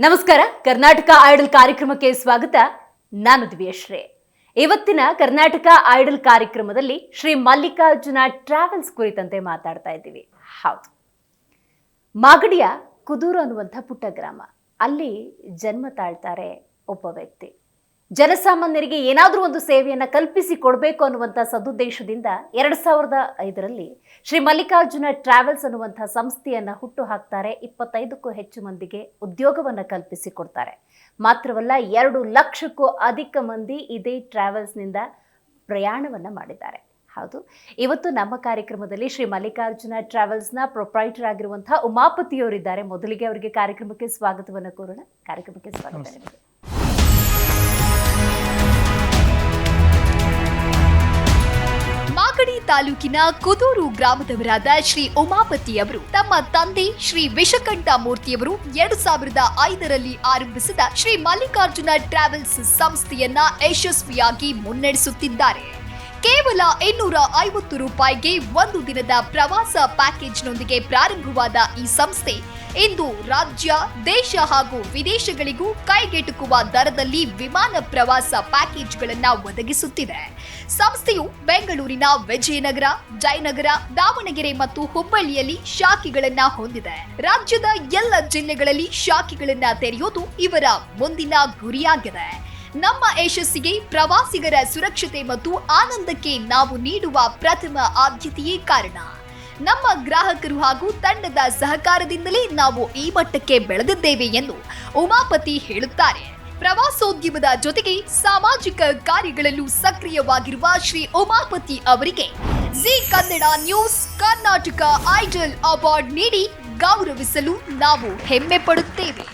ನಮಸ್ಕಾರ. ಕರ್ನಾಟಕ ಐಡಲ್ ಕಾರ್ಯಕ್ರಮಕ್ಕೆ ಸ್ವಾಗತ. ನಾನು ದಿವ್ಯಶ್ರೀ. ಇವತ್ತಿನ ಕರ್ನಾಟಕ ಐಡಲ್ ಕಾರ್ಯಕ್ರಮದಲ್ಲಿ ಶ್ರೀ ಮಲ್ಲಿಕಾರ್ಜುನ ಟ್ರಾವೆಲ್ಸ್ ಕುರಿತಂತೆ ಮಾತಾಡ್ತಾ ಇದ್ದೀವಿ. ಹೌದು, ಮಾಗಡಿಯ ಕುದೂರು ಅನ್ನುವಂಥ ಪುಟ್ಟ ಗ್ರಾಮ. ಅಲ್ಲಿ ಜನ್ಮ ತಾಳ್ತಾರೆ ಒಬ್ಬ ವ್ಯಕ್ತಿ. ಜನಸಾಮಾನ್ಯರಿಗೆ ಏನಾದರೂ ಒಂದು ಸೇವೆಯನ್ನು ಕಲ್ಪಿಸಿ ಕೊಡಬೇಕು ಅನ್ನುವಂಥ ಸದುದ್ದೇಶದಿಂದ 2005ರಲ್ಲಿ ಶ್ರೀ ಮಲ್ಲಿಕಾರ್ಜುನ ಟ್ರಾವೆಲ್ಸ್ ಅನ್ನುವಂಥ ಸಂಸ್ಥೆಯನ್ನು ಹುಟ್ಟು ಹಾಕ್ತಾರೆ. 25ಕ್ಕೂ ಹೆಚ್ಚು ಮಂದಿಗೆ ಉದ್ಯೋಗವನ್ನು ಕಲ್ಪಿಸಿ ಕೊಡ್ತಾರೆ. ಮಾತ್ರವಲ್ಲ, 2 ಲಕ್ಷಕ್ಕೂ ಅಧಿಕ ಮಂದಿ ಇದೇ ಟ್ರಾವೆಲ್ಸ್ನಿಂದ ಪ್ರಯಾಣವನ್ನು ಮಾಡಿದ್ದಾರೆ. ಹೌದು, ಇವತ್ತು ನಮ್ಮ ಕಾರ್ಯಕ್ರಮದಲ್ಲಿ ಶ್ರೀ ಮಲ್ಲಿಕಾರ್ಜುನ ಟ್ರಾವೆಲ್ಸ್ನ ಪ್ರೊಪ್ರೈಟರ್ ಆಗಿರುವಂತಹ ಉಮಾಪತಿಯವರಿದ್ದಾರೆ. ಮೊದಲಿಗೆ ಅವರಿಗೆ ಕಾರ್ಯಕ್ರಮಕ್ಕೆ ಸ್ವಾಗತವನ್ನು ಕೋರೋಣ. ಕಾರ್ಯಕ್ರಮಕ್ಕೆ ಸ್ವಾಗತ. ಮಾಗಡಿ ತಾಲೂಕಿನ ಕುದೂರು ಗ್ರಾಮದವರಾದ ಶ್ರೀ ಉಮಾಪತಿ ಅವರು ತಮ್ಮ ತಂದೆ ಶ್ರೀ ವಿಷಕಂಠ ಮೂರ್ತಿಯವರು 2005ರಲ್ಲಿ ಆರಂಭಿಸಿದ ಶ್ರೀ ಮಲ್ಲಿಕಾರ್ಜುನ ಟ್ರಾವೆಲ್ಸ್ ಸಂಸ್ಥೆಯನ್ನ ಯಶಸ್ವಿಯಾಗಿ ಮುನ್ನಡೆಸುತ್ತಿದ್ದಾರೆ. ಕೇವಲ 250 ರೂಪಾಯಿಗೆ ಒಂದು ದಿನದ ಪ್ರವಾಸ ಪ್ಯಾಕೇಜ್ನೊಂದಿಗೆ ಪ್ರಾರಂಭವಾದ ಈ ಸಂಸ್ಥೆ ಇಂದು ರಾಜ್ಯ, ದೇಶ ಹಾಗೂ ವಿದೇಶಗಳಿಗೂ ಕೈಗೆಟುಕುವ ದರದಲ್ಲಿ ವಿಮಾನ ಪ್ರವಾಸ ಪ್ಯಾಕೇಜ್ಗಳನ್ನು ಒದಗಿಸುತ್ತಿದೆ. ಸಂಸ್ಥೆಯು ಬೆಂಗಳೂರಿನ ವಿಜಯನಗರ, ಜಯನಗರ, ದಾವಣಗೆರೆ ಮತ್ತು ಹುಬ್ಬಳ್ಳಿಯಲ್ಲಿ ಶಾಖೆಗಳನ್ನ ಹೊಂದಿದೆ. ರಾಜ್ಯದ ಎಲ್ಲ ಜಿಲ್ಲೆಗಳಲ್ಲಿ ಶಾಖೆಗಳನ್ನ ತೆರೆಯುವುದು ಇವರ ಮುಂದಿನ ಗುರಿಯಾಗಿದೆ. ನಮ್ಮ ಯಶಸ್ಸಿಗೆ ಪ್ರವಾಸಿಗರ ಸುರಕ್ಷತೆ ಮತ್ತು ಆನಂದಕ್ಕೆ ನಾವು ನೀಡುವ ಪ್ರಥಮ ಆದ್ಯತೆಯೇ ಕಾರಣ. ನಮ್ಮ ಗ್ರಾಹಕರು ಹಾಗೂ ತಂಡದ ಸಹಕಾರದಿಂದಲೇ ನಾವು ಈ ಮಟ್ಟಕ್ಕೆ ಬೆಳೆದಿದ್ದೇವೆ ಎಂದು ಉಮಾಪತಿ ಹೇಳುತ್ತಾರೆ. ಪ್ರವಾಸೋದ್ಯಮದ ಜೊತೆಗೆ ಸಾಮಾಜಿಕ ಕಾರ್ಯಗಳಲ್ಲೂ ಸಕ್ರಿಯವಾಗಿರುವ ಶ್ರೀ ಉಮಾಪತಿ ಅವರಿಗೆ Zee Kannada news Karnataka idol award ನೀಡಿ ಗೌರವಿಸಲು ನಾವು ಹೆಮ್ಮೆ ಪಡುತ್ತೇವೆ.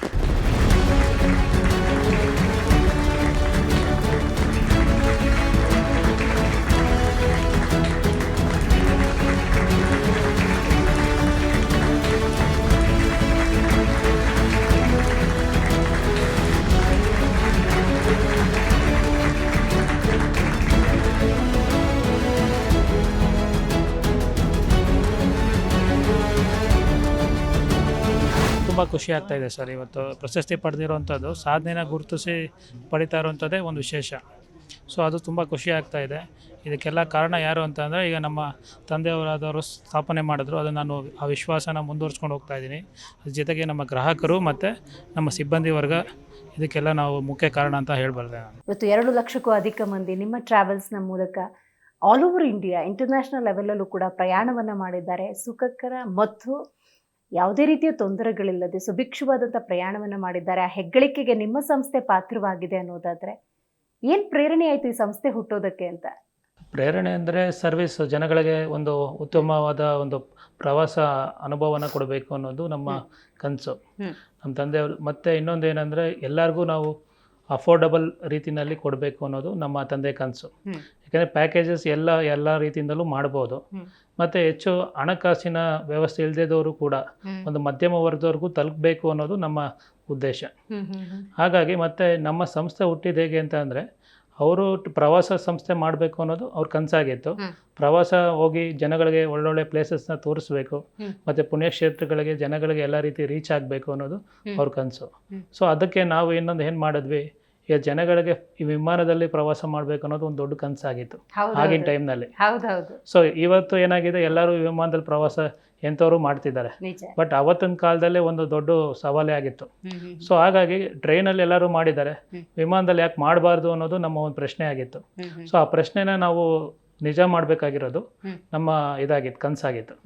ತುಂಬ ಖುಷಿ ಆಗ್ತಾ ಇದೆ ಸರ್. ಇವತ್ತು ಪ್ರಶಸ್ತಿ ಪಡೆದಿರುವಂಥದ್ದು, ಸಾಧನೆನ ಗುರುತಿಸಿ ಪಡಿತಾ ಇರುವಂಥದ್ದೇ ಒಂದು ವಿಶೇಷ. ಸೊ ಅದು ತುಂಬ ಖುಷಿ ಆಗ್ತಾ ಇದೆ. ಇದಕ್ಕೆಲ್ಲ ಕಾರಣ ಯಾರು ಅಂತಂದರೆ, ಈಗ ನಮ್ಮ ತಂದೆಯವರಾದವರು ಸ್ಥಾಪನೆ ಮಾಡಿದ್ರು. ಅದು ನಾನು ಆ ವಿಶ್ವಾಸನ ಮುಂದುವರ್ಸ್ಕೊಂಡು ಹೋಗ್ತಾ ಇದ್ದೀನಿ. ಅದ್ರ ಜೊತೆಗೆ ನಮ್ಮ ಗ್ರಾಹಕರು ಮತ್ತು ನಮ್ಮ ಸಿಬ್ಬಂದಿ ವರ್ಗ, ಇದಕ್ಕೆಲ್ಲ ನಾವು ಮುಖ್ಯ ಕಾರಣ ಅಂತ ಹೇಳಬಲ್ಲೆ ನಾನು. ಇವತ್ತು 2 ಲಕ್ಷಕ್ಕೂ ಅಧಿಕ ಮಂದಿ ನಿಮ್ಮ ಟ್ರಾವೆಲ್ಸ್ನ ಮೂಲಕ ಆಲ್ ಓವರ್ ಇಂಡಿಯಾ, ಇಂಟರ್ನ್ಯಾಷನಲ್ ಲೆವೆಲಲ್ಲೂ ಕೂಡ ಪ್ರಯಾಣವನ್ನು ಮಾಡಿದ್ದಾರೆ. ಸುಖಕರ ಮತ್ತು ಯಾವುದೇ ರೀತಿಯ ತೊಂದರೆಗಳಿಲ್ಲದೆ ಸುಭಿಕ್ಷವಾದಂಥ ಪ್ರಯಾಣವನ್ನು ಮಾಡಿದ್ದಾರೆ. ಆ ಹೆಗ್ಗಳಿಕೆಗೆ ನಿಮ್ಮ ಸಂಸ್ಥೆ ಪಾತ್ರವಾಗಿದೆ ಅನ್ನೋದಾದರೆ ಏನು ಪ್ರೇರಣೆ ಆಯಿತು ಈ ಸಂಸ್ಥೆ ಹುಟ್ಟೋದಕ್ಕೆ ಅಂತ? ಪ್ರೇರಣೆ ಅಂದರೆ ಸರ್ವಿಸ್, ಜನಗಳಿಗೆ ಒಂದು ಉತ್ತಮವಾದ ಒಂದು ಪ್ರವಾಸ ಅನುಭವನ ಕೊಡಬೇಕು ಅನ್ನೋದು ನಮ್ಮ ಕನಸು, ನಮ್ಮ ತಂದೆಯವರು. ಮತ್ತು ಇನ್ನೊಂದು ಏನಂದರೆ, ಎಲ್ಲರಿಗೂ ನಾವು ಅಫೋರ್ಡಬಲ್ ರೀತಿಯಲ್ಲಿ ಕೊಡಬೇಕು ಅನ್ನೋದು ನಮ್ಮ ತಂದೆ ಕನಸು. ಯಾಕೆಂದರೆ ಪ್ಯಾಕೇಜಸ್ ಎಲ್ಲ ರೀತಿಯಿಂದಲೂ ಮಾಡ್ಬೋದು. ಮತ್ತು ಹೆಚ್ಚು ಹಣಕಾಸಿನ ವ್ಯವಸ್ಥೆ ಇಲ್ಲದವರು ಕೂಡ ಒಂದು ಮಧ್ಯಮ ವರ್ಗದವ್ರಿಗೂ ತಲುಪಬೇಕು ಅನ್ನೋದು ನಮ್ಮ ಉದ್ದೇಶ. ಹಾಗಾಗಿ ಮತ್ತು ನಮ್ಮ ಸಂಸ್ಥೆ ಹುಟ್ಟಿದ ಹೇಗೆ ಅಂತ ಅಂದರೆ, ಅವರು ಪ್ರವಾಸ ಸಂಸ್ಥೆ ಮಾಡಬೇಕು ಅನ್ನೋದು ಅವ್ರ ಕನಸಾಗಿತ್ತು. ಪ್ರವಾಸ ಹೋಗಿ ಜನಗಳಿಗೆ ಒಳ್ಳೊಳ್ಳೆ ಪ್ಲೇಸಸ್ನ ತೋರಿಸ್ಬೇಕು ಮತ್ತು ಪುಣ್ಯಕ್ಷೇತ್ರಗಳಿಗೆ ಜನಗಳಿಗೆ ಎಲ್ಲ ರೀತಿ ರೀಚ್ ಆಗಬೇಕು ಅನ್ನೋದು ಅವ್ರ ಕನಸು. ಸೊ ಅದಕ್ಕೆ ನಾವು ಇನ್ನೊಂದು ಏನು ಮಾಡಿದ್ವಿ, ಈಗ ಜನಗಳಿಗೆ ಈ ವಿಮಾನದಲ್ಲಿ ಪ್ರವಾಸ ಮಾಡಬೇಕು ಅನ್ನೋದು ಒಂದು ದೊಡ್ಡ ಕನಸಾಗಿತ್ತು ಆಗಿನ ಟೈಮ್ನಲ್ಲಿ. ಸೊ ಇವತ್ತು ಏನಾಗಿದೆ, ಎಲ್ಲರೂ ವಿಮಾನದಲ್ಲಿ ಪ್ರವಾಸ ಎಂಥವರು ಮಾಡ್ತಿದ್ದಾರೆ. ಬಟ್ ಅವತ್ತಿನ ಕಾಲದಲ್ಲೇ ಒಂದು ದೊಡ್ಡ ಸವಾಲೇ ಆಗಿತ್ತು. ಸೊ ಹಾಗಾಗಿ ಟ್ರೈನಲ್ಲಿ ಎಲ್ಲರೂ ಮಾಡಿದ್ದಾರೆ, ವಿಮಾನದಲ್ಲಿ ಯಾಕೆ ಮಾಡಬಾರ್ದು ಅನ್ನೋದು ನಮ್ಮ ಒಂದು ಪ್ರಶ್ನೆ ಆಗಿತ್ತು. ಸೊ ಆ ಪ್ರಶ್ನೆನ ನಾವು ನಿಜ ಮಾಡಬೇಕಾಗಿರೋದು ನಮ್ಮ ಇದಾಗಿತ್ತು, ಕನಸಾಗಿತ್ತು.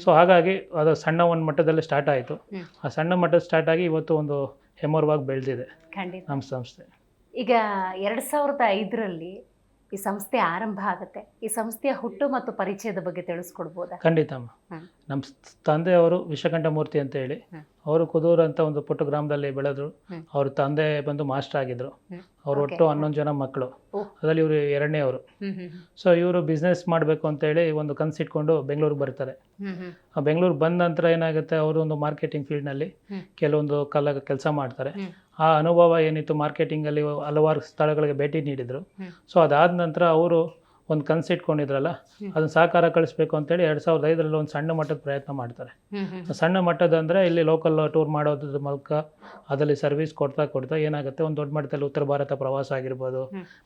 ಸೊ ಹಾಗಾಗಿ ಅದು ಸಣ್ಣ ಒಂದು ಮಟ್ಟದಲ್ಲಿ ಸ್ಟಾರ್ಟ್ ಆಯಿತು. ಆ ಸಣ್ಣ ಮಟ್ಟದ ಸ್ಟಾರ್ಟ್ ಆಗಿ ಇವತ್ತು ಒಂದು ಹೆಮ್ಮರವಾಗಿ ಬೆಳೆದಿದೆ ನಮ್ಮ ಸಂಸ್ಥೆ. ಈಗ 2005ರಲ್ಲಿ ಈ ಸಂಸ್ಥೆ ಆರಂಭ ಆಗುತ್ತೆ. ಈ ಸಂಸ್ಥೆಯ ಹುಟ್ಟು ಮತ್ತು ಪರಿಚಯದ ಬಗ್ಗೆ ತಿಳಿಸ್ಕೊಡ್ಬೋದಾ? ಖಂಡಿತಮ್ಮ. ನಮ್ಮ ತಂದೆಯವರು ವಿಷಕಂಠ ಮೂರ್ತಿ ಅಂತ ಹೇಳಿ, ಅವರು ಕುದೂರು ಅಂತ ಒಂದು ಪುಟ್ಟ ಗ್ರಾಮದಲ್ಲಿ ಬೆಳೆದ್ರು. ಅವ್ರ ತಂದೆ ಬಂದು ಮಾಸ್ಟರ್ ಆಗಿದ್ರು. ಅವ್ರು ಒಟ್ಟು 11 ಜನ ಮಕ್ಕಳು, ಅದರಲ್ಲಿ ಇವರು 2ನೇಯವರು. ಸೊ ಇವರು ಬಿಸ್ನೆಸ್ ಮಾಡಬೇಕು ಅಂತೇಳಿ ಒಂದು ಕನಸಿಟ್ಕೊಂಡು ಬೆಂಗಳೂರಿಗೆ ಬರ್ತಾರೆ. ಆ ಬೆಂಗಳೂರಿಗೆ ಬಂದ ನಂತರ ಏನಾಗುತ್ತೆ, ಅವರು ಒಂದು ಮಾರ್ಕೆಟಿಂಗ್ ಫೀಲ್ಡ್ನಲ್ಲಿ ಕೆಲವೊಂದು ಕೆಲಸ ಮಾಡ್ತಾರೆ. ಆ ಅನುಭವ ಏನಿತ್ತು ಮಾರ್ಕೆಟಿಂಗಲ್ಲಿ ಹಲವಾರು ಸ್ಥಳಗಳಿಗೆ ಭೇಟಿ ನೀಡಿದರು. ಸೊ ಅದಾದ ನಂತರ ಅವರು ಒಂದು ಕನಸು ಇಟ್ಕೊಂಡಿದ್ರಲ್ಲ ಅದನ್ನ ಸಾಕಾರ ಕಳಿಸ್ಬೇಕು ಅಂತೇಳಿ 2005ರಲ್ಲಿ ಒಂದು ಸಣ್ಣ ಮಟ್ಟದ ಪ್ರಯತ್ನ ಮಾಡ್ತಾರೆ. ಸಣ್ಣ ಮಟ್ಟದ ಅಂದರೆ ಇಲ್ಲಿ ಲೋಕಲ್ ಟೂರ್ ಮಾಡೋದ್ರ ಮೂಲಕ ಅದರಲ್ಲಿ ಸರ್ವಿಸ್ ಕೊಡ್ತಾ ಏನಾಗುತ್ತೆ, ಒಂದು ದೊಡ್ಡ ಮಟ್ಟದಲ್ಲಿ ಉತ್ತರ ಭಾರತ ಪ್ರವಾಸ ಆಗಿರ್ಬೋದು,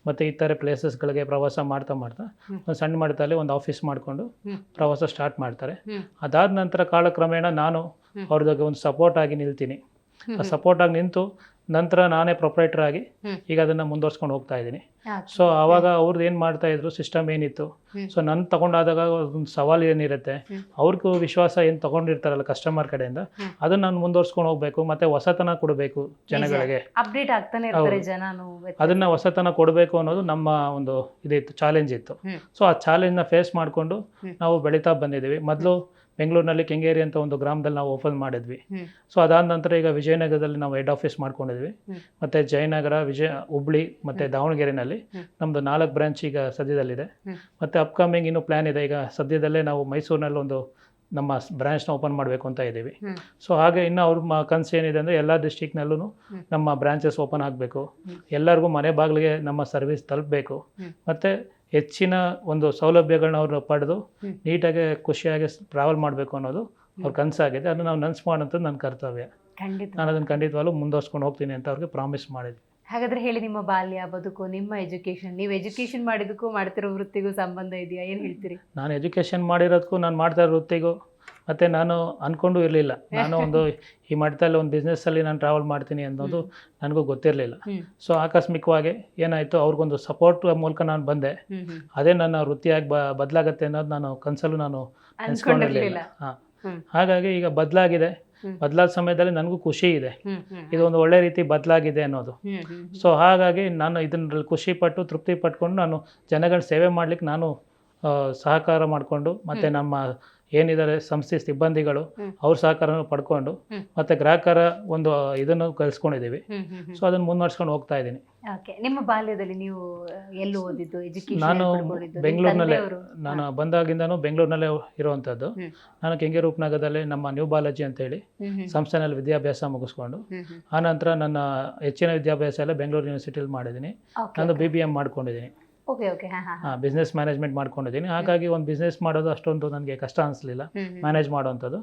ಮತ್ತು ಈ ಥರ ಪ್ಲೇಸಸ್ಗಳಿಗೆ ಪ್ರವಾಸ ಮಾಡ್ತಾ ಒಂದು ಸಣ್ಣ ಮಟ್ಟದಲ್ಲಿ ಒಂದು ಆಫೀಸ್ ಮಾಡಿಕೊಂಡು ಪ್ರವಾಸ ಸ್ಟಾರ್ಟ್ ಮಾಡ್ತಾರೆ. ಅದಾದ ನಂತರ ಕಾಲಕ್ರಮೇಣ ನಾನು ಅವ್ರದ್ದು ಒಂದು ಸಪೋರ್ಟ್ ಆಗಿ ನಿಲ್ತೀನಿ. ಆ ಸಪೋರ್ಟ್ ಆಗಿ ನಿಂತು ನಂತರ ನಾನೇ ಪ್ರೊಪ್ರೈಟರ್ ಆಗಿ ಈಗ ಅದನ್ನು ಮುಂದುವರ್ಸ್ಕೊಂಡು ಹೋಗ್ತಾ ಇದ್ದೀನಿ. ಸೊ ಆವಾಗ ಅವ್ರದ್ದು ಏನು ಮಾಡ್ತಾ ಇದ್ರು, ಸಿಸ್ಟಮ್ ಏನಿತ್ತು, ಸೊ ನನ್ನ ತಗೊಂಡಾದಾಗ ಒಂದು ಸವಾಲು ಏನಿರುತ್ತೆ, ಅವ್ರಿಗೂ ವಿಶ್ವಾಸ ಏನು ತಗೊಂಡಿರ್ತಾರಲ್ಲ ಕಸ್ಟಮರ್ ಕಡೆಯಿಂದ, ಅದನ್ನ ನಾನು ಮುಂದುವರ್ಸ್ಕೊಂಡು ಹೋಗ್ಬೇಕು, ಮತ್ತೆ ಹೊಸತನ ಕೊಡಬೇಕು ಜನಗಳಿಗೆ, ಅಪ್ಡೇಟ್ ಆಗ್ತಾನೆ ಇರ್ತಾರೆ ಜನನು, ಅದನ್ನ ಹೊಸತನ ಕೊಡಬೇಕು ಅನ್ನೋದು ನಮ್ಮ ಒಂದು ಇದಿತ್ತು, ಚಾಲೆಂಜ್ ಇತ್ತು. ಸೊ ಆ ಚಾಲೆಂಜ್ನ ಫೇಸ್ ಮಾಡಿಕೊಂಡು ನಾವು ಬೆಳೀತಾ ಬಂದಿದ್ದೀವಿ. ಮೊದಲು ಬೆಂಗಳೂರಿನಲ್ಲಿ ಕೆಂಗೇರಿ ಅಂತ ಒಂದು ಗ್ರಾಮದಲ್ಲಿ ನಾವು ಓಪನ್ ಮಾಡಿದ್ವಿ. ಸೊ ಅದಾದ ನಂತರ ಈಗ ವಿಜಯನಗರದಲ್ಲಿ ನಾವು ಹೆಡ್ ಆಫೀಸ್ ಮಾಡ್ಕೊಂಡಿದ್ವಿ. ಮತ್ತು ಜಯನಗರ, ಹುಬ್ಳಿ ಮತ್ತು ದಾವಣಗೆರೆನಲ್ಲಿ ನಮ್ಮದು 4 ಬ್ರಾಂಚ್ ಈಗ ಸದ್ಯದಲ್ಲಿದೆ. ಮತ್ತು ಅಪ್ಕಮಿಂಗ್ ಇನ್ನೂ ಪ್ಲ್ಯಾನ್ ಇದೆ. ಈಗ ಸದ್ಯದಲ್ಲೇ ನಾವು ಮೈಸೂರಿನಲ್ಲಿ ಒಂದು ನಮ್ಮ ಬ್ರಾಂಚ್ನ ಓಪನ್ ಮಾಡಬೇಕು ಅಂತ ಇದ್ದೀವಿ. ಸೊ ಹಾಗೆ ಇನ್ನು ಅವ್ರ ಕನಸು ಏನಿದೆ ಅಂದರೆ ಎಲ್ಲ ಡಿಸ್ಟಿಕ್ನಲ್ಲೂ ನಮ್ಮ ಬ್ರಾಂಚಸ್ ಓಪನ್ ಆಗಬೇಕು, ಎಲ್ಲರಿಗೂ ಮನೆ ಬಾಗಿಲಿಗೆ ನಮ್ಮ ಸರ್ವಿಸ್ ತಲುಪಬೇಕು, ಮತ್ತು ಹೆಚ್ಚಿನ ಒಂದು ಸೌಲಭ್ಯಗಳನ್ನ ಅವರು ಪಡೆದು ನೀಟಾಗಿ ಖುಷಿಯಾಗಿ ಟ್ರಾವೆಲ್ ಮಾಡಬೇಕು ಅನ್ನೋದು ಅವ್ರ ಕನಸಾಗಿದೆ. ಅದನ್ನು ನಾವು ನನಸು ಮಾಡೋಂಥದ್ದು ನನ್ನ ಕರ್ತವ್ಯ. ನಾನು ಅದನ್ನು ಖಂಡಿತವಾಗ್ಲೂ ಮುಂದುವರ್ಸ್ಕೊಂಡು ಹೋಗ್ತೀನಿ ಅಂತ ಅವ್ರಿಗೆ ಪ್ರಾಮಿಸ್ ಮಾಡಿದ್ವಿ. ಹಾಗಾದ್ರೆ ಹೇಳಿ, ನಿಮ್ಮ ಬಾಲ್ಯ ಬದುಕು, ನಿಮ್ಮ ಎಜುಕೇಶನ್, ನೀವು ಎಜುಕೇಶನ್ ಮಾಡಿದಕ್ಕೂ ಮಾಡ್ತಿರೋ ವೃತ್ತಿಗೂ ಸಂಬಂಧ ಇದೆಯಾ? ಏನು ಹೇಳ್ತೀರಿ? ನಾನು ಎಜುಕೇಷನ್ ಮಾಡಿರೋದಕ್ಕೂ ನಾನು ಮಾಡ್ತಾ ಇರೋ ವೃತ್ತಿಗೂ ಮತ್ತು ನಾನು ಅಂದ್ಕೊಂಡು ಇರಲಿಲ್ಲ, ನಾನು ಒಂದು ಈ ಮಟ್ಟದಲ್ಲಿ ಒಂದು ಬಿಸ್ನೆಸ್ಸಲ್ಲಿ ನಾನು ಟ್ರಾವೆಲ್ ಮಾಡ್ತೀನಿ ಅನ್ನೋದು ನನಗೂ ಗೊತ್ತಿರಲಿಲ್ಲ. ಸೊ ಆಕಸ್ಮಿಕವಾಗಿ ಏನಾಯಿತು, ಅವ್ರಿಗೊಂದು ಸಪೋರ್ಟ್ ಮೂಲಕ ನಾನು ಬಂದೆ. ಅದೇ ನನ್ನ ವೃತ್ತಿಯಾಗಿ ಬದಲಾಗತ್ತೆ ಅನ್ನೋದು ನಾನು ಕನಸಲ್ಲೂ ನಾನು ಅನ್ಸ್ಕೊಂಡಿರಲಿಲ್ಲ. ಹಾಗಾಗಿ ಈಗ ಬದಲಾಗಿದೆ. ಬದಲಾದ ಸಮಯದಲ್ಲಿ ನನಗೂ ಖುಷಿ ಇದೆ, ಇದೊಂದು ಒಳ್ಳೆ ರೀತಿ ಬದಲಾಗಿದೆ ಅನ್ನೋದು. ಸೊ ಹಾಗಾಗಿ ನಾನು ಇದನ್ನಲ್ಲಿ ಖುಷಿ ಪಟ್ಟು ತೃಪ್ತಿ ಪಟ್ಕೊಂಡು ನಾನು ಜನಗಳ ಸೇವೆ ಮಾಡ್ಲಿಕ್ಕೆ ನಾನು ಸಹಕಾರ ಮಾಡಿಕೊಂಡು, ಮತ್ತು ನಮ್ಮ ಏನಿದ್ದಾರೆ ಸಂಸ್ಥೆ ಸಿಬ್ಬಂದಿಗಳು ಅವ್ರ ಸಹಕಾರನೂ ಪಡ್ಕೊಂಡು, ಮತ್ತು ಗ್ರಾಹಕರ ಒಂದು ಇದನ್ನು ಕಲಿಸ್ಕೊಂಡಿದ್ದೀವಿ. ಸೊ ಅದನ್ನು ಮುಂದುವರ್ಸ್ಕೊಂಡು ಹೋಗ್ತಾ ಇದ್ದೀನಿ. ನಿಮ್ಮ ಬಾಲ್ಯದಲ್ಲಿ ನೀವು ಎಲ್ಲಿ ಓದಿದ್ದು? ನಾನು ಬೆಂಗಳೂರಿನಲ್ಲೇ, ನಾನು ಬಂದಾಗಿಂದನೂ ಬೆಂಗಳೂರಿನಲ್ಲೇ ಇರುವಂಥದ್ದು. ನಾನು ಕೆಂಗೇರಿ ಉಪನಗರದಲ್ಲಿ ನಮ್ಮ ನ್ಯೂ ಬಾಲಾಜಿ ಅಂತೇಳಿ ಸಂಸ್ಥೆನಲ್ಲಿ ವಿದ್ಯಾಭ್ಯಾಸ ಮುಗಿಸ್ಕೊಂಡು, ಆನಂತರ ನನ್ನ ಹೆಚ್ಚಿನ ವಿದ್ಯಾಭ್ಯಾಸ ಎಲ್ಲ ಬೆಂಗಳೂರು ಯೂನಿವರ್ಸಿಟಿಯಲ್ಲಿ ಮಾಡಿದ್ದೀನಿ. ನಾನು BBM ಮಾಡ್ಕೊಂಡಿದ್ದೀನಿ, ಬಿಸ್ನೆಸ್ ಮ್ಯಾನೇಜ್ಮೆಂಟ್ ಮಾಡ್ಕೊಂಡಿದ್ದೀನಿ. ಹಾಗಾಗಿ ಒಂದು ಬಿಸ್ನೆಸ್ ಮಾಡೋದು ಅಷ್ಟೊಂದು ನನಗೆ ಕಷ್ಟ ಅನಿಸ್ಲಿಲ್ಲ, ಮ್ಯಾನೇಜ್ ಮಾಡೋವಂಥದ್ದು.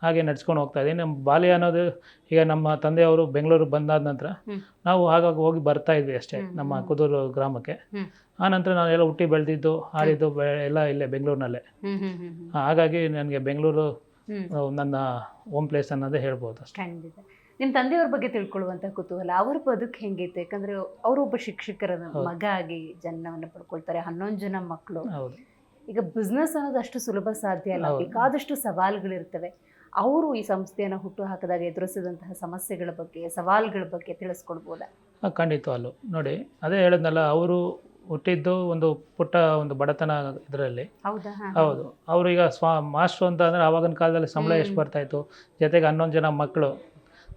ಹಾಗೆ ನಡ್ಸ್ಕೊಂಡು ಹೋಗ್ತಾ ಇದ್ದೀನಿ. ನಮ್ಮ ಬಾಲ್ಯ ಅನ್ನೋದು ಈಗ ನಮ್ಮ ತಂದೆಯವರು ಬೆಂಗಳೂರು ಬಂದಾದ ನಂತರ ನಾವು ಆಗಾಗ ಹೋಗಿ ಬರ್ತಾ ಇದ್ವಿ ಅಷ್ಟೇ, ನಮ್ಮ ಕುದೂರು ಗ್ರಾಮಕ್ಕೆ. ಆನಂತರ ನಾನೆಲ್ಲ ಹುಟ್ಟಿ ಬೆಳೆದಿದ್ದು ಆಡಿದ್ದು ಎಲ್ಲ ಇಲ್ಲೇ ಬೆಂಗಳೂರಿನಲ್ಲೇ. ಹಾಗಾಗಿ ನನಗೆ ಬೆಂಗಳೂರು ನನ್ನ ಹೋಮ್ ಪ್ಲೇಸ್ ಅನ್ನೋದೇ ಹೇಳ್ಬೋದು ಅಷ್ಟೇ. ನಿಮ್ಮ ತಂದೆಯವ್ರ ಬಗ್ಗೆ ತಿಳ್ಕೊಳ್ಳುವಂಥ ಕುತೂಹಲ, ಅವ್ರ ಬದುಕು ಹೆಂಗಿತ್ತು? ಯಾಕಂದ್ರೆ ಅವರೊಬ್ಬ ಶಿಕ್ಷಕರ ಮಗ ಆಗಿ ಜನ್ಮವನ್ನು ಪಡ್ಕೊಳ್ತಾರೆ, 11 ಜನ ಮಕ್ಕಳು. ಈಗ ಬಿಸ್ನೆಸ್ ಅನ್ನೋದು ಅಷ್ಟು ಸುಲಭ ಸಾಧ್ಯ ಅಲ್ಲ, ಬೇಕಾದಷ್ಟು ಸವಾಲುಗಳಿರ್ತವೆ. ಅವರು ಈ ಸಂಸ್ಥೆಯನ್ನು ಹುಟ್ಟು ಹಾಕಿದಾಗ ಎದುರಿಸಿದಂತಹ ಸಮಸ್ಯೆಗಳ ಬಗ್ಗೆ, ಸವಾಲುಗಳ ಬಗ್ಗೆ ತಿಳಿಸ್ಕೊಡ್ಬೋದಾ? ಖಂಡಿತವಲ್ಲೂ. ನೋಡಿ, ಅದೇ ಹೇಳಿದ್ನಲ್ಲ, ಅವರು ಹುಟ್ಟಿದ್ದು ಒಂದು ಪುಟ್ಟ ಒಂದು ಬಡತನ ಇದರಲ್ಲಿ. ಹೌದು. ಅವರು ಈಗ ಮಾಸ್ಟ್ರು ಅಂತ ಅಂದರೆ ಆವಾಗಿನ ಕಾಲದಲ್ಲಿ ಸಂಬಳ ಎಷ್ಟು ಬರ್ತಾಯಿತ್ತು, ಜೊತೆಗೆ 11 ಜನ ಮಕ್ಕಳು.